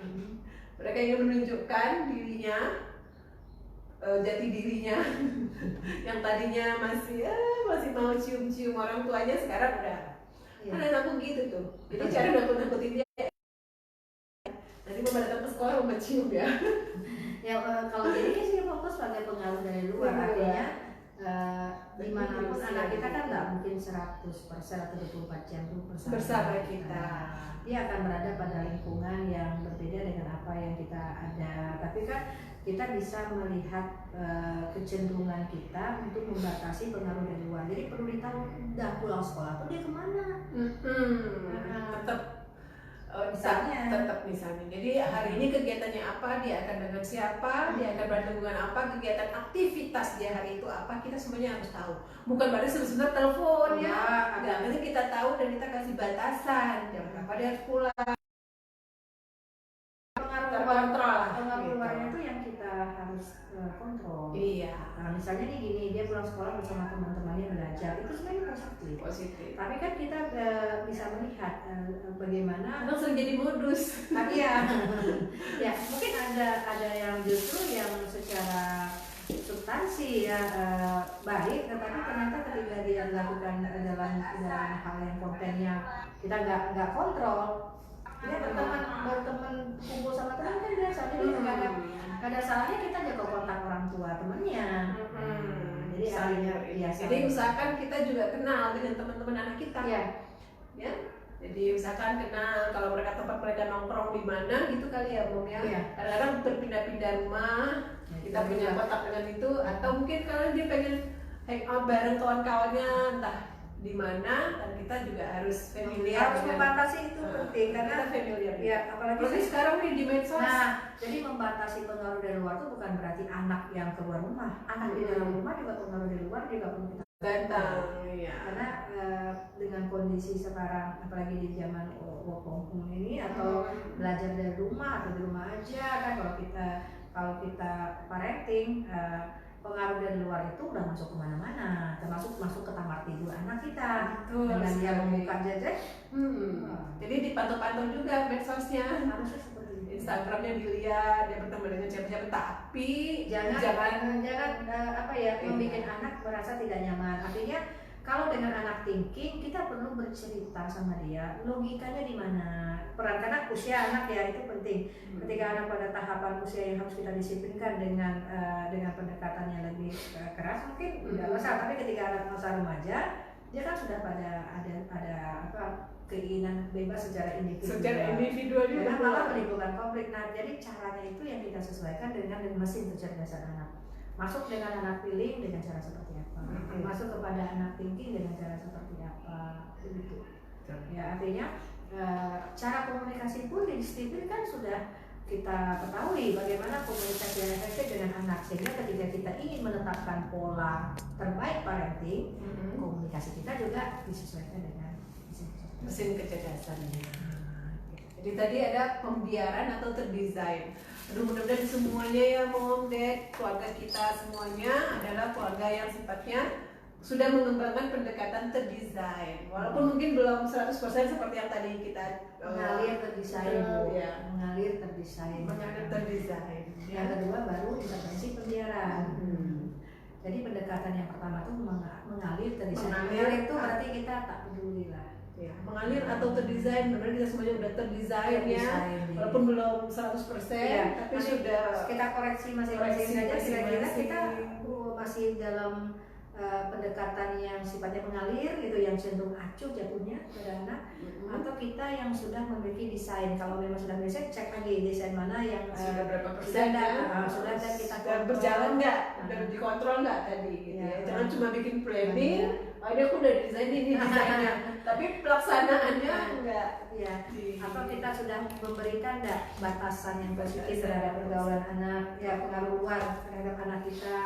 mereka ingin menunjukkan dirinya, jati dirinya yang tadinya masih mau cium-cium orang tuanya, sekarang udah kan anakku gitu tuh. Jadi cara nakut-nakutin dia, nanti mama datang ke sekolah mama cium ya. Ya kalau ini sih fokus pada pengaruh dari luar, artinya dimanapun anak kita kan nggak mungkin 100% atau 24 jam tuh bersama kita. Dia akan berada pada lingkungan yang berbeda dengan apa yang kita ada. Tapi kan kita bisa melihat kecenderungan kita untuk membatasi pengaruh dari luar. Jadi perlu ditahu udah pulang sekolah tuh dia kemana. Tetap misalnya. Jadi hari ini kegiatannya apa, dia akan dengan siapa, dia akan bertemu dengan apa, kegiatan aktivitas dia hari itu apa, kita semuanya harus tahu. Bukan berarti sebentar telepon ya. Nanti kita tahu dan kita kasih batasan jam berapa dia harus pulang. Pengaruh luarnya itu yang kita harus kontrol. Iya. Nah, misalnya nih gini, dia pulang sekolah bersama teman-temannya belajar, itu sebenarnya positif. Tapi kan kita bisa melihat bagaimana langsung jadi modus. Ya, mungkin ada yang justru yang secara substansi ya baik, tetapi ternyata ketika dia lakukan dalam hal yang kontennya kita nggak kontrol, dia berteman kumpul sama teman kan biasa, jadi nggak ada salahnya kita jaga kontak orang tua temannya. Jadi jadi usahakan kita juga kenal dengan teman-teman anak kita. Ya. Jadi usahakan kenal, kalau tempat mereka nongkrong di mana gitu kali ya Mom ya. Kadang-kadang berpindah-pindah rumah, kita punya kontak dengan itu, atau mungkin kalau dia pengen hang out bareng kawan-kawannya entah di mana, dan kita juga harus familiar. Harus membatasi itu penting karena kita familiar. Ya, apalagi sekarang nih di medsos. Nah, jadi membatasi pengaruh dari luar itu bukan berarti anak yang keluar rumah, anak di dalam rumah juga pengaruh dari luar juga perlu kita datang. Ya. Karena dengan kondisi sekarang, apalagi di zaman work from home ini atau belajar dari rumah atau di rumah aja kan, kalau kita parenting, pengaruh dari luar itu udah masuk kemana-mana, termasuk masuk ke kamar tidur anak kita. Dengan dia membuka gadget. Jadi dipantau-pantau juga medsosnya. Harusnya seperti itu. Instagramnya dilihat, dia bertemu dengan siapa-siapa, tapi jangan membuat anak merasa tidak nyaman. Artinya kalau dengan anak thinking kita perlu bercerita sama dia, logikanya di mana, peran karena usia anak ya itu penting. Ketika anak pada tahapan usia yang harus kita disiplinkan dengan pendekatan yang lebih keras mungkin tidak masalah, tapi ketika anak masa remaja dia kan sudah pada ada keinginan bebas secara individual juga, malah menimbulkan konflik. Nah, jadi caranya itu yang kita sesuaikan dengan mesin kecerdasan anak. Masuk dengan anak feeling dengan cara seperti apa, masuk kepada anak thinking dengan cara seperti apa, begitu. Ya, artinya cara komunikasi pun didisiplinkan sudah kita ketahui bagaimana komunikasi yang efektif dengan anak, sehingga ketika kita ingin menetapkan pola terbaik parenting, komunikasi kita juga disesuaikan dengan mesin kecerdasannya. Jadi tadi ada pembiaran atau terdesain. Aduh, mudah-mudahan semuanya ya Mom, Dad, keluarga kita semuanya adalah keluarga yang sifatnya sudah mengembangkan pendekatan terdesain. Walaupun mungkin belum 100% seperti yang tadi kita mengalir terdesain. Mengalir terdesain. Yang kedua baru intervensi pembiaran. Jadi pendekatan yang pertama itu mengalir terdesain. Mengalir itu berarti kita tak peduli lah. Ya, mengalir atau terdesain, benar kita semuanya udah terdesain ya, walaupun belum 100%, tapi sudah kita koreksi masing-masing saja. Kira-kira kita masih dalam pendekatan yang sifatnya mengalir gitu, yang cenderung acuh jatuhnya pada anak, atau kita yang sudah memiliki desain. Kalau memang sudah desain, cek lagi desain mana yang sudah berapa persen sudah dan kita berjalan nggak, udah dikontrol nggak tadi gitu ya. Jangan cuma bikin planning, ini aku udah desain ini desainnya, tapi pelaksanaannya enggak. Atau kita sudah memberikan nggak batasan yang positif terhadap pergaulan anak, ya pengaruh luar terhadap anak kita.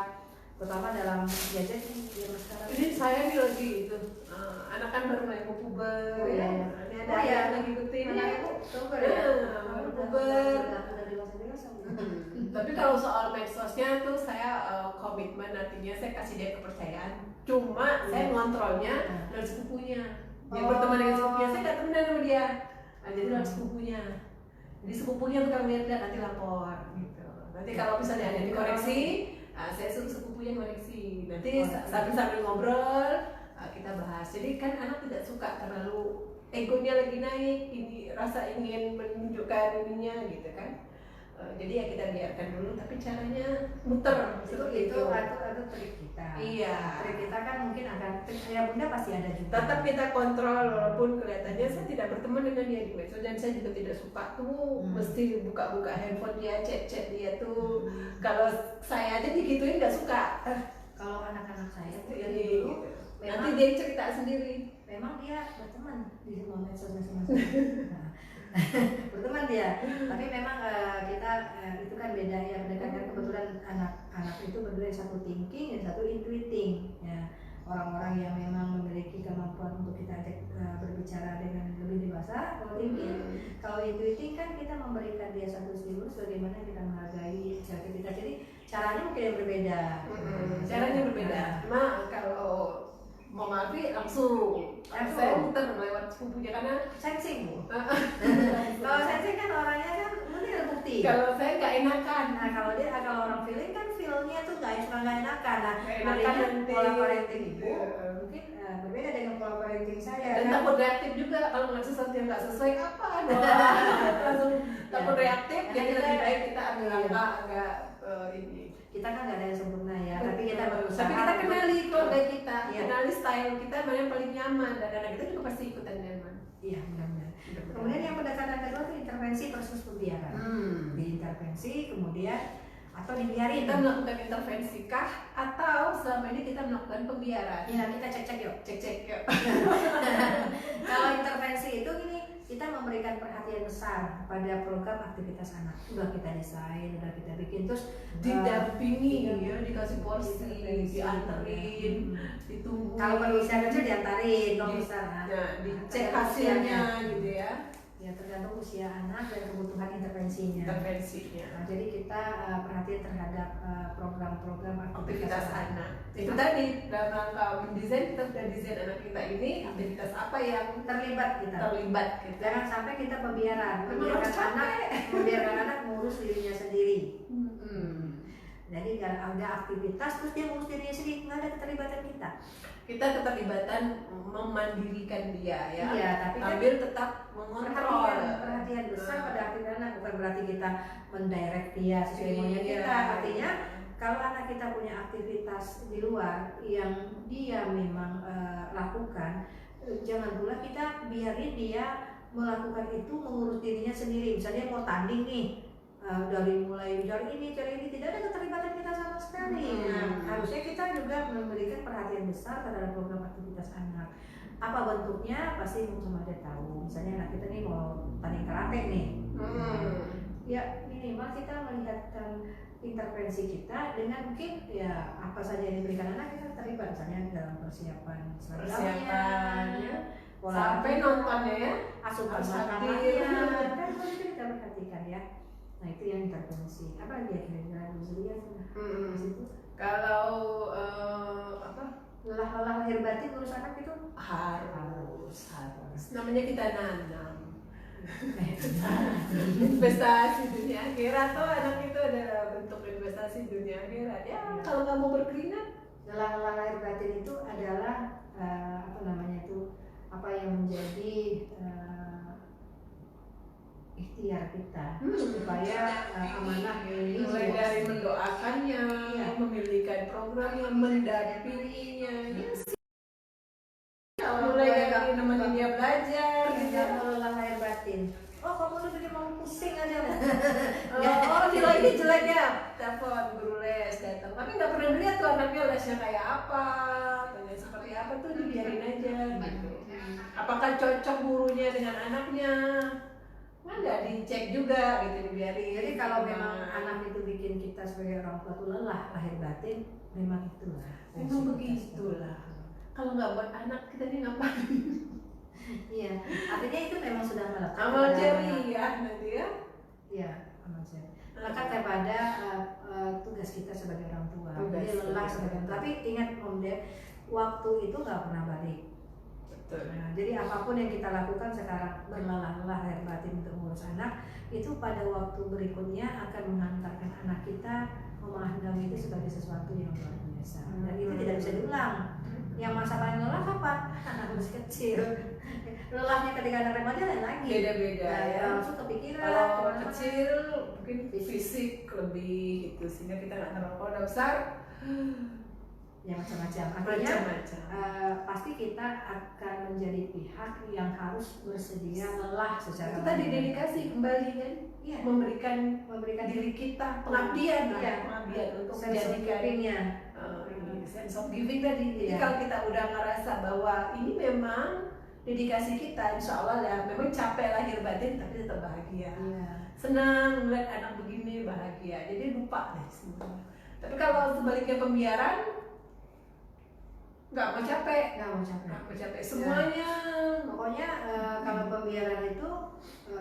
terutama dalam gadget ini zaman sekarang. Ini saya nih lagi itu anak kan baru mulai mau puber Oh, iya. Ini ada ayah lagi ikutin Mana ya. aku puber ya? Baru puber. Udah dewasa. Tapi kalau soal medsosnya tuh saya komitmen, artinya saya kasih dia kepercayaan. Cuma saya ngontrolnya dari sepupunya. Dia berteman dengan sepupunya, saya nggak temenan sama dia. Jadi dari sepupunya. Jadi sepupunya tuh kalau lihat-lihat nanti lapor gitu. Nanti kalau misalnya ada yang dikoreksi, saya suruh sepupunya koreksi. Nanti sambil ngobrol kita bahas. Jadi kan anak tidak suka terlalu egonya lagi naik, ini rasa ingin menunjukkan ininya gitu kan. Jadi ya kita biarkan dulu, tapi caranya muter seperti itu trik kita. Iya. Trik kita kan mungkin akan ya bunda pasti ada juga. Tetap kita kontrol walaupun kelihatannya saya tidak berteman dengan dia di medsos dan saya juga tidak suka tuh mesti buka-buka handphone dia, chat dia tuh. Kalau saya aja digituin nggak suka. Kalau anak-anak saya tuh Jadi, dari dulu nanti dia cerita sendiri. memang dia berteman di semua medsos masing-masing. Berteman dia, tapi memang kita itu kan beda ya, kan kebetulan anak-anak itu berdua, satu thinking dan satu intuiting ya, orang-orang yang memang memiliki kemampuan untuk kita ajak berbicara dengan lebih dewasa. Kalau thinking, kalau intuiting kan kita memberikan dia satu stimulus bagaimana kita menghargai kreativitas, jadi caranya mungkin yang berbeda. Caranya berbeda. Cuma kalau mau maafin langsung saya muter lewat sepupunya karena sensing Bu. Kalau sensing kan orangnya kan mungkin ada bukti. Kalau saya nggak enakan. Nah kalau orang feeling kan feelnya tuh nggak enakan. Nah enakan pola parenting ibu mungkin berbeda dengan pola parenting saya. Dan kan? takut reaktif juga kalau ngeliat sesuatu yang nggak sesuai apa dong. Langsung takut reaktif. Jadi lebih baik kita ambil langkah agak ini. Kita kan nggak ada yang sempurna ya, tapi kita berusaha. Tapi kita kenali keluarga kita, Iya. kenali style kita mana yang paling nyaman, dan anak kita juga pasti ikutan nyaman. Iya benar-benar. Kemudian yang pendekatan kedua itu intervensi versus pembiaran. Diintervensi kemudian atau dibiarin. Kita melakukan intervensi kah atau selama ini kita melakukan pembiaran? Ya kita cek-cek yuk. Cek-cek yuk. Kalau intervensi itu gini, kita memberikan perhatian besar pada program aktivitas anak. Udah kita desain, udah kita bikin, terus didampingi ya, dikasih porsi, dianterin, ditunggu. Kalau perlu usia kecil diantarin, kalau besar dicek hasilnya gitu ya. Ya tergantung usia anak dan kebutuhan intervensinya. Nah, jadi kita perhatian terhadap program-program aktivitas anak. Itu tadi dalam rangka mendesain, kita sudah desain anak kita ini aktivitas apa yang terlibat kita. Jangan sampai kita membiarkan anak mengurus dirinya sendiri. Jadi ada aktivitas terus dia ngurus dirinya sendiri, nggak ada keterlibatan kita. Kita keterlibatan memandirikan dia ya. Iya, tapi sambil tetap mengontrol. Perhatian besar pada aktivitas anak, bukan berarti kita mendirect dia sesuai maunya kita. Artinya kalau anak kita punya aktivitas di luar yang dia memang lakukan, jangan pula kita biarin dia melakukan itu, mengurus dirinya sendiri. Misalnya mau tanding nih, dari mulai cari ini tidak ada keterlibatan kita sama sekali. Nah, harusnya kita juga memberikan perhatian besar terhadap program aktivitas anak. Apa bentuknya pasti sama dia tahu. Misalnya anak kita nih mau tanding karate nih, ya minimal kita melihatkan intervensi kita dengan mungkin ya apa saja yang diberikan anak kita terlibat, misalnya dalam persiapan sampai nontonnya ya, asupan makanannya kan itu kita perhatikan ya. Nah itu yang intervensi. Apa lagi ya kira-kira situ? Kalau lelah lahir batin urus anak itu harus. Namanya kita nanam. Investasi dunia akhirat tuh anak itu adalah bentuk investasi dunia akhirat. Ya kalau nggak mau berkeringat. Lelah lahir batin itu adalah apa yang menjadi ikhtiar kita supaya amanah ini mulai dari mendoakannya, memilihkan programnya, mendampinginya, mulai dari nemenin dia belajar, lelah lahir batin. Oh kamu tuh jadi mau pusing aja. nilainya jelek ya, telepon guru les datang, tapi nggak pernah lihat tuh anaknya lesnya kayak apa, tanya seperti apa tuh dibiarin aja gitu. Apakah cocok gurunya dengan anaknya? Nggak dicek juga gitu, dibiarin. Jadi kalau memang anak itu bikin kita kita sebagai orang tua tuh lelah lahir batin, memang itulah. Memang begitulah. Kalau nggak buat anak kita ini ngapain? Iya, artinya itu memang sudah melekat. Amal jari ya nanti ya. Iya, amal jari. Melekat kepada tugas kita sebagai orang tua. Tugas Jadi lelah sebagai orang tua. Tapi ingat Om Ded, waktu itu nggak pernah balik. Betul. Nah, jadi apapun yang kita lakukan sekarang berlelah-lelah lahir batin untuk mengurus anak, itu pada waktu berikutnya akan menghantarkan anak kita memandang itu sebagai sesuatu yang luar biasa. Dan itu tidak bisa diulang. Yang masa paling lelah kapan? Anak masih kecil. Lelahnya ketika anak remaja lain lagi. Beda-beda ya. Langsung kepikiran. Kalau kemana-mana. kecil mungkin fisik lebih gitu, sehingga kita nggak terlalu. Kalau udah besar Ya macam-macam. Artinya macam-macam. pasti kita akan menjadi pihak yang harus bersedia lelah secara Kita didedikasi kembali kan, Iya. memberikan memberikan diri kita pengabdian, Iya. pengabdian untuk sense of menjadikan giving-nya. ini sense of giving tadi. Jadi Iya. kalau kita udah ngerasa bahwa ini memang dedikasi kita, insya Allah ya, memang capek lahir batin tapi tetap bahagia. Iya. Senang melihat anak begini bahagia, jadi lupa deh semuanya. Tapi kalau sebaliknya pembiaran, nggak mau capek, Nggak mau capek. nggak mau capek semuanya. Pokoknya kalau pembiaran itu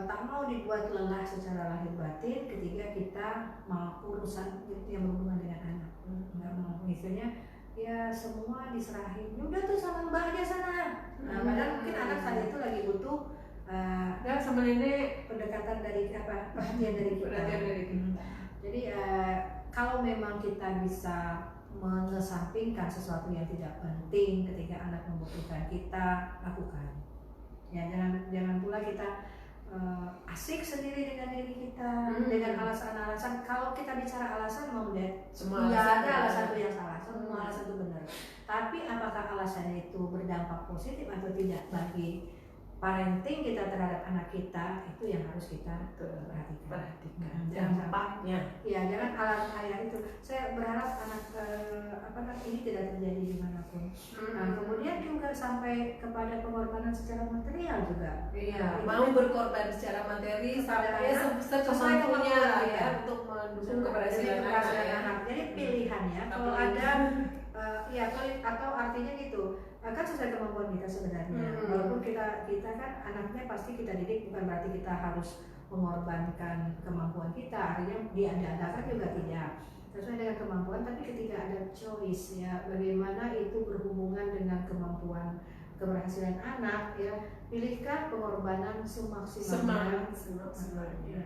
tak mau dibuat lelah secara lahir batin ketika kita mau urusan yang berhubungan dengan anak. Nggak mau, misalnya ya semua diserahin. Udah tuh sama mbak aja sana. Nah, padahal mungkin anak saat itu lagi butuh Ya sama nenek, pendekatan dari perhatian dari kita. perhatian dari kita. Jadi kalau memang kita bisa mengesampingkan sesuatu yang tidak penting ketika anak membutuhkan, kita lakukan. Ya jangan pula kita asik sendiri dengan diri kita dengan alasan-alasan. Kalau kita bicara alasan, Mom Dad, Semua nggak alasan ada benar. alasan itu yang salah, semua alasan itu benar. Tapi apakah alasannya itu berdampak positif atau tidak bagi parenting kita terhadap anak kita, itu yang harus kita perhatikan. Jangan Dampaknya. Ya, jangan alat ayah itu. Saya berharap anak ini tidak terjadi dimanapun. Nah, kemudian juga sampai kepada pengorbanan secara material juga. Iya, mau berkorban secara materi sampai semampunya lah ya untuk mendukung keberhasilan anak. Jadi pilihannya kalau ada atau artinya gitu, kan sesuai kemampuan kita sebenarnya. Walaupun kita kan anaknya pasti kita didik, bukan berarti kita harus mengorbankan kemampuan kita, artinya diada-adakan juga tidak, sesuai dengan kemampuan. Tapi ketika ada choice ya, bagaimana itu berhubungan dengan kemampuan keberhasilan anak ya, pilihkan pengorbanan semaksimalnya. Semaksimalnya.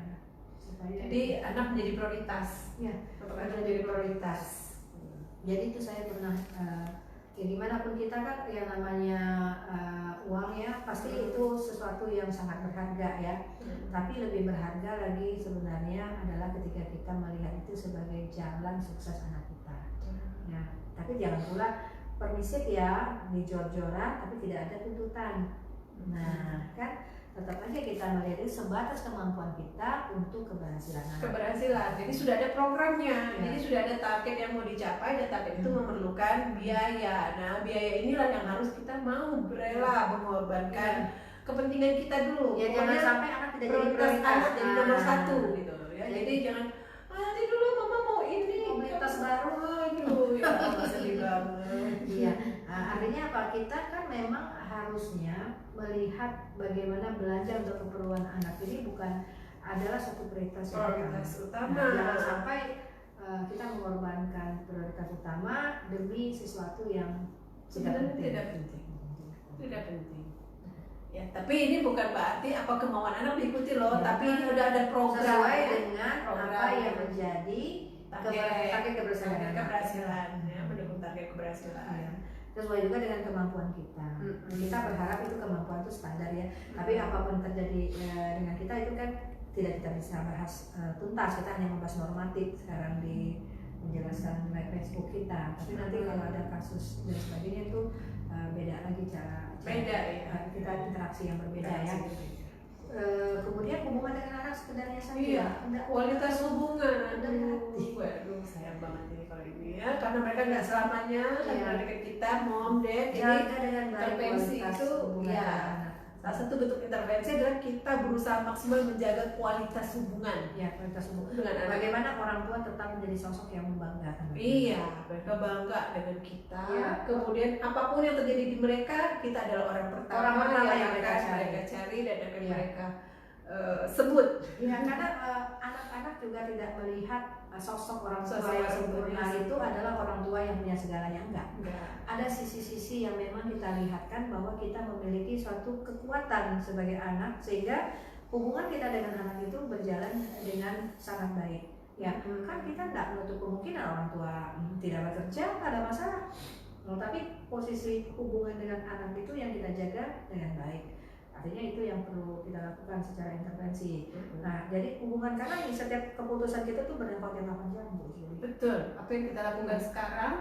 Supaya Jadi anak menjadi prioritas. ya, Anak menjadi prioritas. jadi itu saya pernah ya gimana pun kita kan yang namanya uang ya pasti itu sesuatu yang sangat berharga ya. Tapi lebih berharga lagi sebenarnya adalah ketika kita melihat itu sebagai jalan sukses anak kita. Ya, tapi jangan pula permisif ya, dijor-joran tapi tidak ada tuntutan. Nah, kan tetap aja kita melihat itu sebatas kemampuan kita untuk keberhasilan anak. Keberhasilan. Jadi sudah ada programnya. Ya. Jadi sudah ada target yang mau dicapai dan target itu memerlukan biaya. Nah, biaya inilah yang harus kita mau rela mengorbankan kepentingan kita dulu. Ya jangan sampai anak tidak jadi prioritas. Anak jadi nomor Nah. satu gitu ya. Jadi jangan nanti dulu mama mau ini Komunitas baru. Aduh, ya sedih banget. Iya, artinya apa? Kita kan memang harusnya melihat bagaimana belanja untuk keperluan anak ini bukan adalah satu prioritas utama. Nah, jangan sampai kita mengorbankan prioritas utama demi sesuatu yang sebenarnya tidak penting. Tidak penting. Ya, tapi ini bukan berarti apa kemauan anak diikuti loh, Ya, tapi ini udah ada program sesuai ya. dengan Program. apa yang menjadi target keberhasilan target anak. keberhasilan ya, mendukung target keberhasilan. Ya. Sesuai juga dengan kemampuan kita. Kita berharap itu kemampuan itu standar ya. Tapi apapun terjadi dengan kita itu kan tidak kita bisa bahas tuntas. Kita hanya membahas normatif sekarang di menjelaskan live Facebook kita. Tapi nanti kalau ada kasus dan sebagainya itu beda lagi cara Beda ya. kita interaksi yang berbeda ya. Kemudian hubungan dengan anak sebenarnya saja. Iya. Kualitas hubungan. Hati. Waduh, sayang banget ini kalau ini ya, karena mereka nggak selamanya kan Iya. dekat kita, mom, dad. Jadi Jaga dengan baik intervensi kualitas itu hubungan ya dengan anak. Salah satu bentuk intervensi adalah kita berusaha maksimal menjaga kualitas hubungan. Ya, kualitas hubungan Dengan anak. Bagaimana orang tua tetap menjadi sosok yang membanggakan. Iya, mereka bangga dengan kita. Ya. Kemudian apapun yang terjadi di mereka, kita adalah orang pertama yang mereka cari dan akan mereka sebut. Ya, karena anak-anak juga tidak melihat sosok orang tua Sosok yang sempurna sempurna. itu adalah orang tua yang punya segalanya, enggak. Enggak. Ada sisi-sisi yang memang kita lihatkan bahwa kita memiliki suatu kekuatan sebagai anak sehingga hubungan kita dengan anak itu berjalan dengan sangat baik. Ya, kan kita tidak menutup kemungkinan orang tua tidak bekerja, ada masalah. Tapi posisi hubungan dengan anak itu yang kita jaga dengan baik. Artinya itu yang perlu kita lakukan secara intervensi. Nah, jadi hubungan, karena ini setiap keputusan kita tuh berdampak jangka panjang, Bu. Betul. Apa yang kita lakukan sekarang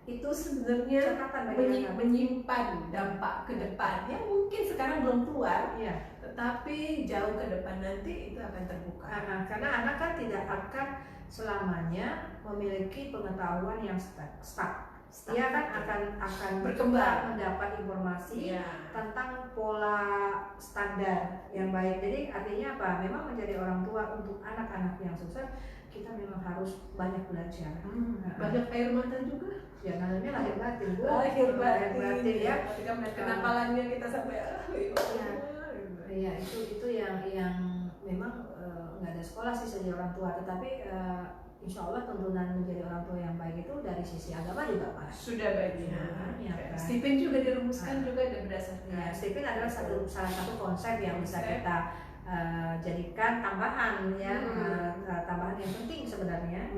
itu sebenarnya Catatan bagi anak. menyimpan dampak ke depan yang mungkin sekarang belum keluar, Iya. tetapi jauh ke depan nanti itu akan terbuka. Karena anak kan tidak akan selamanya memiliki pengetahuan yang stuck. Dia kan akan Berkembang. mendapat informasi Iya. tentang pola standar yang baik. Jadi artinya apa? Memang menjadi orang tua untuk anak-anak yang sukses, kita memang harus banyak belajar. Banyak air mata juga. Ya, namanya lahir batin, Bu. Lahir batin ya. Ketika melihat kenakalannya kita sampai Iya, itu yang memang nggak ada sekolah sih sebagai orang tua, tetapi insya Allah tuntunan menjadi orang tua yang baik itu dari sisi agama juga Pak. Sudah banyak. Ya, kan? Stephen juga dirumuskan juga ada berdasarkan. Ya, Stephen adalah salah satu konsep yang bisa kita jadikan tambahan ya, tambahan yang penting sebenarnya.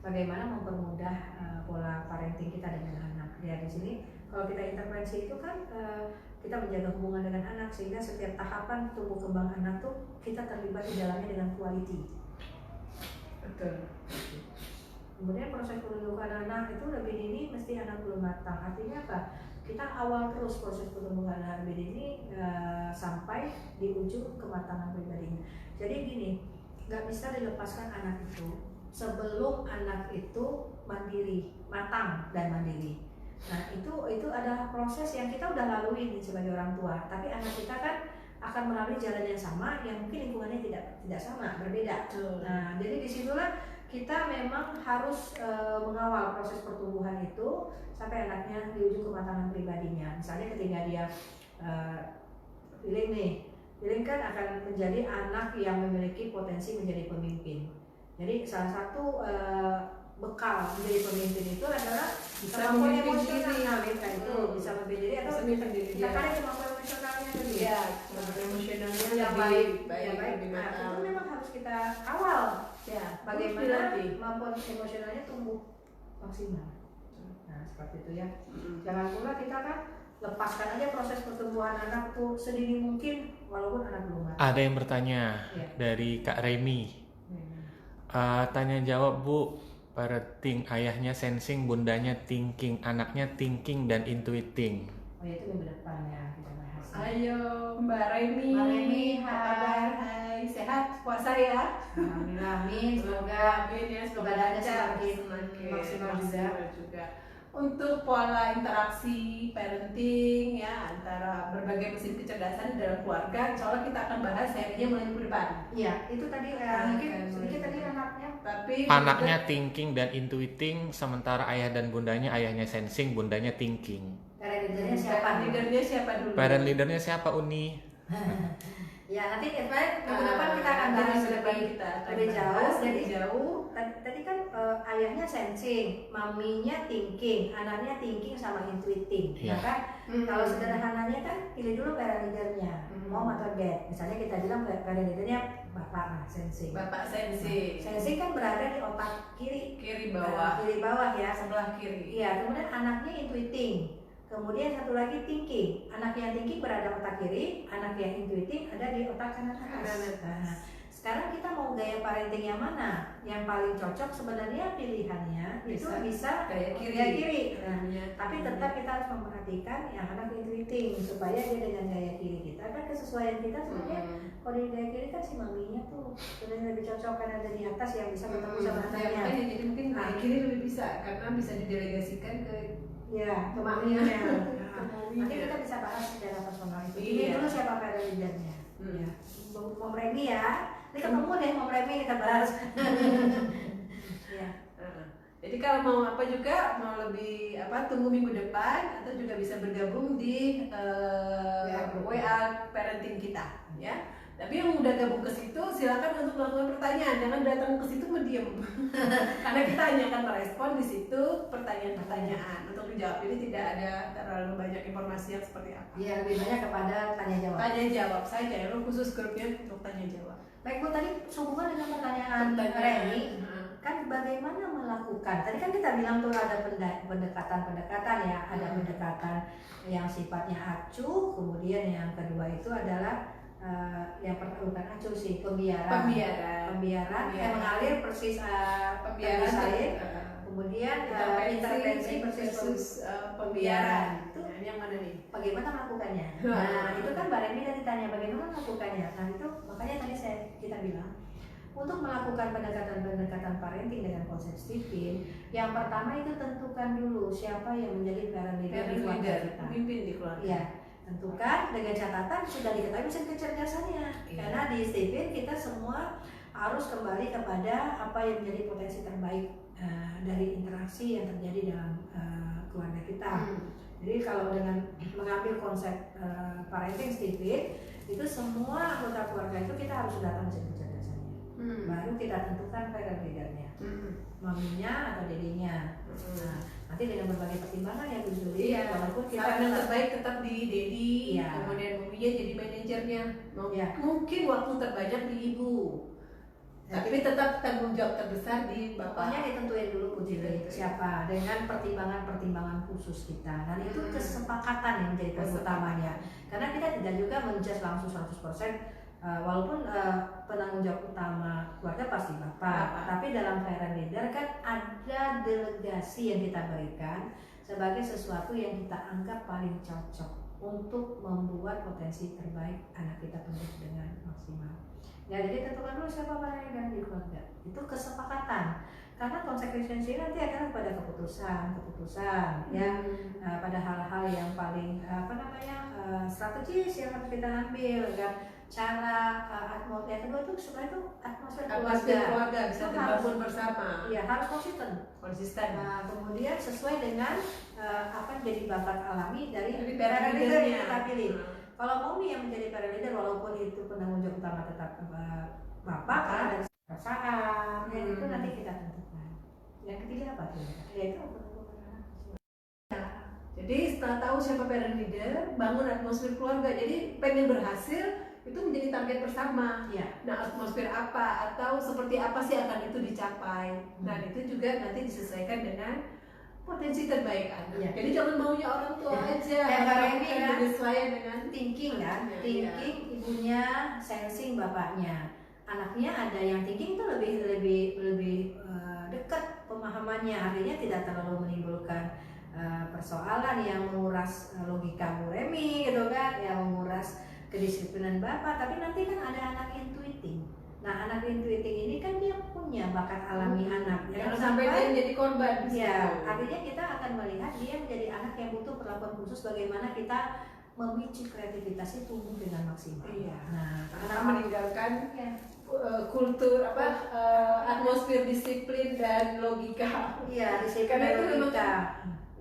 Bagaimana mempermudah pola parenting kita dengan anak. Ya, di sini kalau kita intervensi itu kan kita menjaga hubungan dengan anak sehingga setiap tahapan tumbuh kembang anak tuh kita terlibat di dalamnya dengan quality. Betul. Kemudian proses pertumbuhan anak itu lebih dini mesti anak belum matang. Artinya apa? Kita awal terus proses pertumbuhan anak lebih dini sampai di ujung kematangan pribadinya. Jadi gini, nggak bisa dilepaskan anak itu sebelum anak itu mandiri, matang dan mandiri. Nah itu adalah proses yang kita udah lalui nih sebagai orang tua. Tapi anak kita kan akan melalui jalan yang sama yang mungkin lingkungannya tidak sama, berbeda. Nah jadi disitulah kita memang harus mengawal proses pertumbuhan itu sampai anaknya di ujung kematangan pribadinya. Misalnya ketika dia feeling kan akan menjadi anak yang memiliki potensi menjadi pemimpin. Jadi salah satu bekal menjadi pemimpin itu adalah kemampuan emosional itu bisa memimpin diri atau kita kan kemampuan emosionalnya dulu. Iya, kemampuan emosionalnya yang baik. Nah, itu memang harus kita awal. Ya, bagaimana kemampuan emosionalnya tumbuh maksimal. Nah, seperti itu ya. Jangan pula kita kan lepaskan aja proses pertumbuhan anak tuh sedini mungkin walaupun anak belum matang. Ada yang bertanya dari Kak Remi. Tanya jawab Bu. Parenting, ayahnya sensing, bundanya thinking, anaknya thinking dan intuiting. Oh ya, itu minggu depan ya kita bahas. Ayo Mbak Remi. Mbak Remi, hai. Sehat puasa ya. Amin. Semoga ibadahnya semakin maksimal juga. Untuk pola interaksi parenting ya antara berbagai mesin kecerdasan dalam keluarga, insya Allah kita akan bahas serinya mulai minggu depan. Iya, itu tadi mungkin sedikit tadi anaknya. Tapi anaknya thinking dan intuiting, sementara ayah dan bundanya, ayahnya sensing, bundanya thinking. Parent leadernya siapa? Leadernya siapa dulu? Parent leadernya siapa Uni? Ya nanti minggu depan kita akan bahas lebih jauh. Jadi tadi kan ayahnya sensing, maminya thinking, anaknya thinking sama intuiting, ya kan? Kalau sederhananya kan pilih dulu parent leadernya, mom atau dad. Misalnya kita bilang parent leadernya bapak sensing. Bapak sensing. Sensing kan berada di otak kiri bawah. Kiri bawah ya, sebelah kiri. Iya, kemudian anaknya intuiting. Kemudian satu lagi thinking. Anak yang thinking berada otak kiri, anak yang intuiting ada di otak kanan atas. Nah, sekarang kita mau gaya parenting yang mana? Yang paling cocok sebenarnya pilihannya itu bisa gaya kiri. Nah, tapi tetap kita harus memperhatikan yang anak intuiting supaya dia dengan gaya kiri kita kan kesesuaian kita sebenarnya. Kalau di gaya kiri kan si maminya tuh sebenarnya lebih cocok karena ada di atas yang bisa ketemu sama anaknya. Jadi mungkin gaya kiri lebih bisa karena bisa didelegasikan ke maminya. Nanti kita bisa bahas secara personal itu. Ini Iya. dulu siapa parent leadernya. Ya. Mau Remi ya. Ini ketemu deh mau Remi kita bahas. Ya. Jadi kalau mau apa juga, mau lebih tunggu minggu depan atau juga bisa bergabung di WA parenting kita, ya. Tapi yang udah gabung ke situ silakan untuk melakukan pertanyaan, jangan datang ke situ mendiam. Karena kita hanya akan merespon di situ pertanyaan-pertanyaan. Untuk dijawab ini tidak ada terlalu banyak informasi yang seperti apa. Iya, lebih banyak kepada tanya jawab. Tanya jawab saja, ya, khusus grupnya untuk tanya jawab. Baik Bu, tadi sehubungan dengan pertanyaan Reni, kan bagaimana melakukan? Tadi kan kita bilang tuh ada pendekatan-pendekatan ya, ada pendekatan yang sifatnya acuh, kemudian yang kedua itu adalah yang bukan acuh sih, pembiaran mengalir persis Pembiaran kemudian intervensi versus pembiaran. Itu yang mana nih? bagaimana melakukannya? Nah itu kan Mbak Remi tadi tanya bagaimana melakukannya. Nah itu makanya tadi kita bilang untuk melakukan pendekatan parenting dengan konsep Stephen, yang pertama itu tentukan dulu siapa yang menjadi parent leader di keluarga kita. Pemimpin di keluarga. Ya, tentukan dengan catatan sudah diketahui mesin kecerdasannya. Karena di Stephen kita semua harus kembali kepada apa yang menjadi potensi terbaik dari interaksi yang terjadi dalam keluarga kita. Jadi kalau dengan mengambil konsep parenting Stephen, itu semua anggota keluarga itu kita harus datang mesin kecerdasannya. Baru kita tentukan parent leadernya, maminya atau dedinya. Nah, nanti dengan berbagai pertimbangan yang disulit, walaupun kita yang terbaik tetap di dedi, kemudian maminya jadi manajernya. Mungkin waktu terbanyak di ibu. Tapi tetap tanggung jawab terbesar di bapaknya. Ditentuin dulu Bu Jili siapa dengan pertimbangan khusus kita, dan itu kesepakatan yang menjadi poin utamanya. Karena kita tidak juga menjudge langsung 100%, walaupun penanggung jawab utama keluarga pasti bapak. Tapi dalam parent leader kan ada delegasi yang kita berikan sebagai sesuatu yang kita anggap paling cocok untuk membuat potensi terbaik anak kita tumbuh dengan maksimal. Ya, jadi tentukan dulu siapa parent leader di keluarga. Itu kesepakatan. Karena konsekuensi nanti akan pada keputusan ya, pada hal-hal yang paling strategis yang harus kita ambil kan. Cara yang kedua itu supaya itu atmosfer keluarga bisa terbangun bersama. Iya, harus konsisten. Nah, kemudian sesuai dengan apa yang jadi bakat alami dari parent leader yang kita pilih. Kalau Mami yang menjadi parent leader, walaupun itu penanggung jawab utama tetap bapak, karena ada perasaan, itu nanti kita tentukan. Yang ketiga apa tuh? Yaitu jadi setelah tahu siapa parent leader, bangun atmosfer keluarga. Jadi pengen berhasil itu menjadi target bersama. Nah, atmosfer apa atau seperti apa sih akan itu dicapai. Dan itu juga nanti disesuaikan dengan potensi terbaik anak. Jadi jangan maunya orang tua aja. Ini kan disesuaikan dengan thinking kan, thinking ibunya, sensing bapaknya. Anaknya ada yang thinking itu lebih dekat pemahamannya, artinya tidak terlalu menimbulkan persoalan yang menguras logika Bu Remi gitu kan, yang menguras kedisiplinan bapak. Tapi nanti kan ada anak intuiting. Nah, anak intuiting ini kan dia punya bakat alami anak. Jangan sampai dia jadi korban. Ya, artinya kita akan melihat dia menjadi anak yang butuh perlakuan khusus, bagaimana kita memicu kreativitasnya tumbuh dengan maksimal. Nah, karena meninggalkan kultur atmosfer disiplin dan logika. Disiplin dan logika.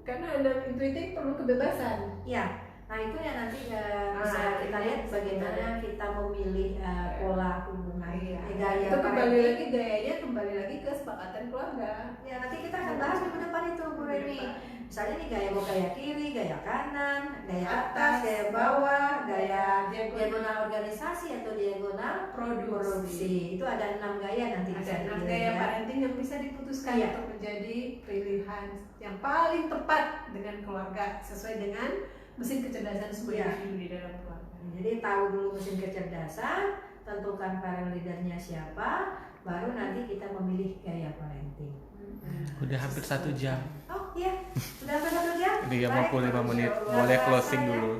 Karena anak intuitif perlu kebebasan. Nah itu yang nanti bisa kita lihat bagaimana kita memilih pola hubungan, gaya itu kembali lagi ke kesepakatan keluarga. Nanti kita akan bahas minggu depan itu Bu Reni. Misalnya nih gaya kiri, gaya kanan, gaya atas, gaya bawah, gaya diagonal organisasi atau diagonal produksi. Itu ada 6 gaya nanti. Ada 6 gaya parenting yang bisa diputuskan untuk menjadi pilihan yang paling tepat dengan keluarga sesuai dengan mesin kecerdasan semua individu di dalam keluarga. Jadi tahu dulu mesin kecerdasan, tentukan parent leadernya siapa, baru nanti kita memilih gaya parenting. Udah hampir 1 jam. Oh iya, sudah hampir 1 jam. 55 menit, boleh closing dulu.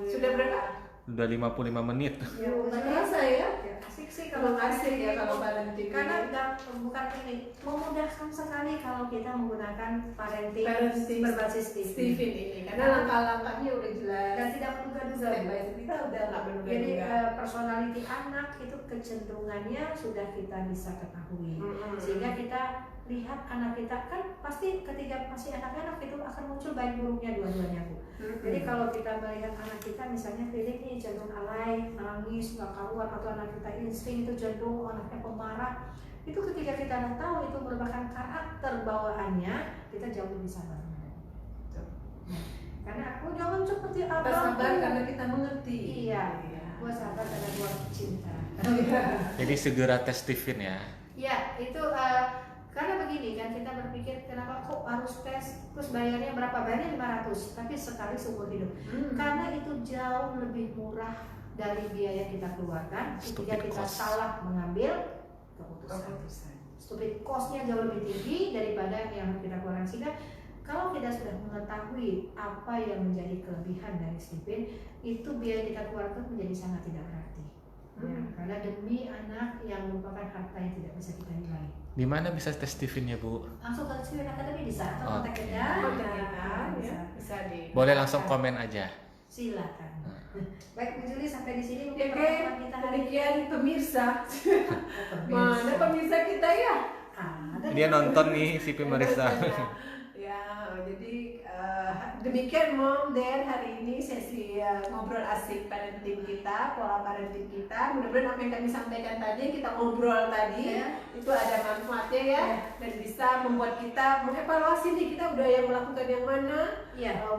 Sudah berapa? Udah 55 menit. Nggak terasa ya? Asik sih kalau asik ya kalau parenting. Karena bukan ini, memudahkan sekali kalau kita menggunakan parenting Parenting berbasis Stephen ini karena langkah-langkahnya udah jelas dan tidak menduga-duga. step by step. Kita udah nggak Jadi menduga-duga. personality anak itu kecenderungannya sudah kita bisa ketahui, sehingga kita lihat anak kita kan pasti ketika masih anak-anak itu akan muncul baik buruknya dua-duanya, Bu. Jadi kalau kita melihat anak kita misalnya Felix ini cenderung alay, nangis, nggak karuan, atau anak kita insting itu cenderung anaknya pemarah, itu ketika kita udah tahu itu merupakan karakter bawaannya, kita jauh lebih sabar. Karena aku jangan seperti Kita abang. sabar karena kita mengerti. Iya, gua sabar karena gua cinta. Jadi segera tes Stephen ya. Ya, itu karena begini kan kita berpikir kenapa kok harus tes terus bayarnya berapa, bayarnya 500 tapi sekali seumur hidup. Karena itu jauh lebih murah dari biaya kita keluarkan ketika Stupid kita cost. salah mengambil keputusan. Stupid cost-nya jauh lebih tinggi daripada yang kita keluarkan. Sehingga kalau kita sudah mengetahui apa yang menjadi kelebihan dari Stephen, itu biaya kita keluarkan menjadi sangat tidak berarti. Ya, karena demi anak yang merupakan harta yang tidak bisa kita nilai. Di mana bisa tes Stephen ya, Bu? Langsung ke Stephen Academy bisa atau kontak Oke. kita. Kontak kita, Bisa. ya. Bisa di. Boleh langsung komen aja. Silakan. Baik Bu Juli, sampai di sini Ya, mungkin oke. pertemuan kita hari ini. Demikian pemirsa. Mana pemirsa kita ya? Ada Dia nonton nih si pemirsa. Ya, jadi demikian Mom Dad hari ini sesi ngobrol asik parenting kita, pola parenting kita. Mudah-mudahan apa yang kami sampaikan tadi, yang kita ngobrol tadi, itu ada manfaatnya ya, dan bisa membuat kita mengevaluasi nih kita udah yang melakukan yang mana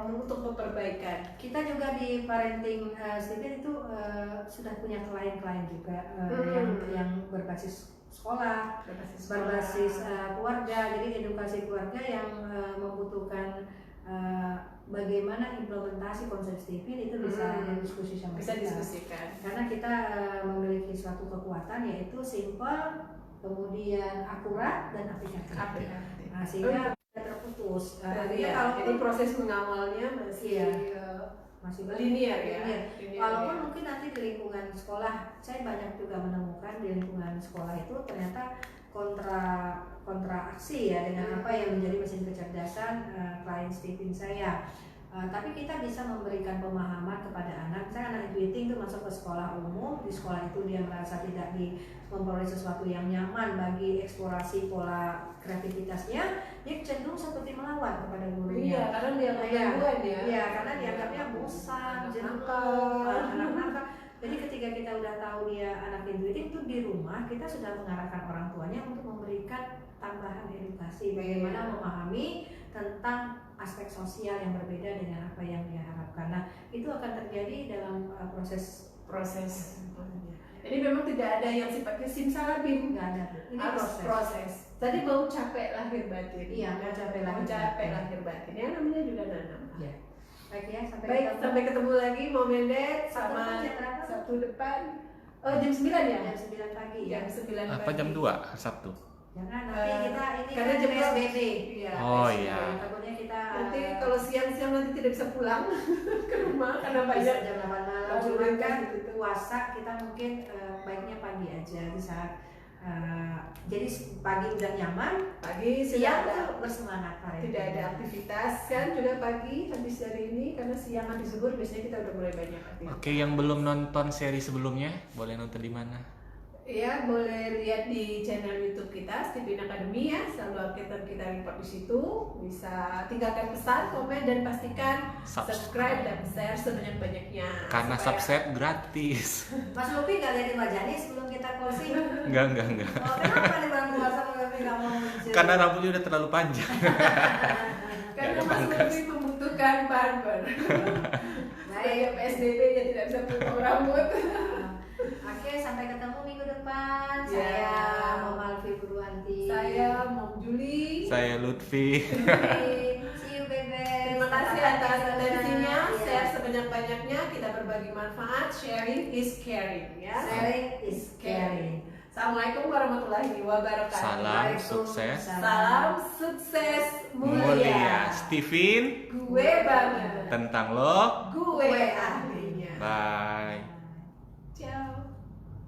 untuk memperbaikan. Kita juga di parenting Stephen itu sudah punya klien-klien juga yang berbasis sekolah, berbasis keluarga. Jadi edukasi keluarga yang membutuhkan bagaimana implementasi konsep Stephen itu bisa diskusi sama Bisa kita. diskusikan. Karena kita memiliki suatu kekuatan yaitu simple, kemudian akurat dan aplikatif. Nah, sehingga tidak terputus. Jadi proses mengawalnya masih linear ya. Walaupun mungkin nanti di lingkungan sekolah, saya banyak juga menemukan di lingkungan sekolah itu ternyata kontra aksi ya dengan apa yang menjadi mesin kecerdasan klien Stephen saya. Tapi kita bisa memberikan pemahaman kepada anak. Misalnya anak intuiting itu masuk ke sekolah umum, di sekolah itu dia merasa tidak memperoleh sesuatu yang nyaman bagi eksplorasi pola kreativitasnya, dia cenderung seperti melawan kepada gurunya. Iya, karena dia gangguan ya. Iya, karena dianggapnya bosan, jenuh, anak nakal. Jadi ketika kita udah tahu dia anak intuitif itu di rumah, kita sudah mengarahkan orang tuanya untuk memberikan tambahan edukasi bagaimana memahami tentang aspek sosial yang berbeda dengan apa yang dia harapkan. Nah, itu akan terjadi dalam proses. Jadi memang tidak ada yang sifatnya simsalabim, Nggak ada. Ini harus proses. Tadi mau capek lahir batin. Iya, mau capek lahir batin. Yang namanya juga nanam. Iya. Baik ya, sampai ketemu lagi Mom and Dad sama Sabtu depan. Oh, jam 9 ya? Jam 9 pagi ya. Jam 9 pagi. Apa jam 2 Sabtu? Jangan nanti kita ini karena kan jam PSBB. Iya. Oh iya. Takutnya kita Nanti kalau siang-siang nanti tidak bisa pulang ke rumah karena banyak jam 8 malam. Cuman kan puasa kita mungkin baiknya pagi aja di saat jadi pagi udah nyaman, pagi siang sudah tuh bersemangat hari. Tidak ada aktivitas kan juga pagi habis dari ini karena siang habis zuhur biasanya kita udah mulai banyak aktivitas. Oke, yang belum nonton seri sebelumnya boleh nonton di mana? Ya, boleh lihat di channel YouTube kita Stephen Academy ya. Selalu kita report di situ. Bisa tinggalkan pesan, komen dan pastikan subscribe dan share sebanyak-banyaknya. Karena subscribe gratis. Mas Lupi nggak liatin wajahnya sebelum kita closing? Enggak. Oh, kenapa di bulan puasa Mas Lupi nggak mau muncul? Karena rambutnya udah terlalu panjang. Karena Mas Lupi membutuhkan barber. Saya PSBB jadi tidak bisa potong rambut. Oke, sampai ketemu minggu depan. Saya Mom Alfi Purwanti. Saya Mom Juli. Saya Lutfi. See you baby. Terima kasih atas atensinya. Share sebanyak-banyaknya. Kita berbagi manfaat. Sharing is caring ya. Sharing is caring. Assalamualaikum warahmatullahi wabarakatuh. Salam sukses. Salam sukses mulia. Stephen, gue banget. tentang lo, Gue ahlinya. bye.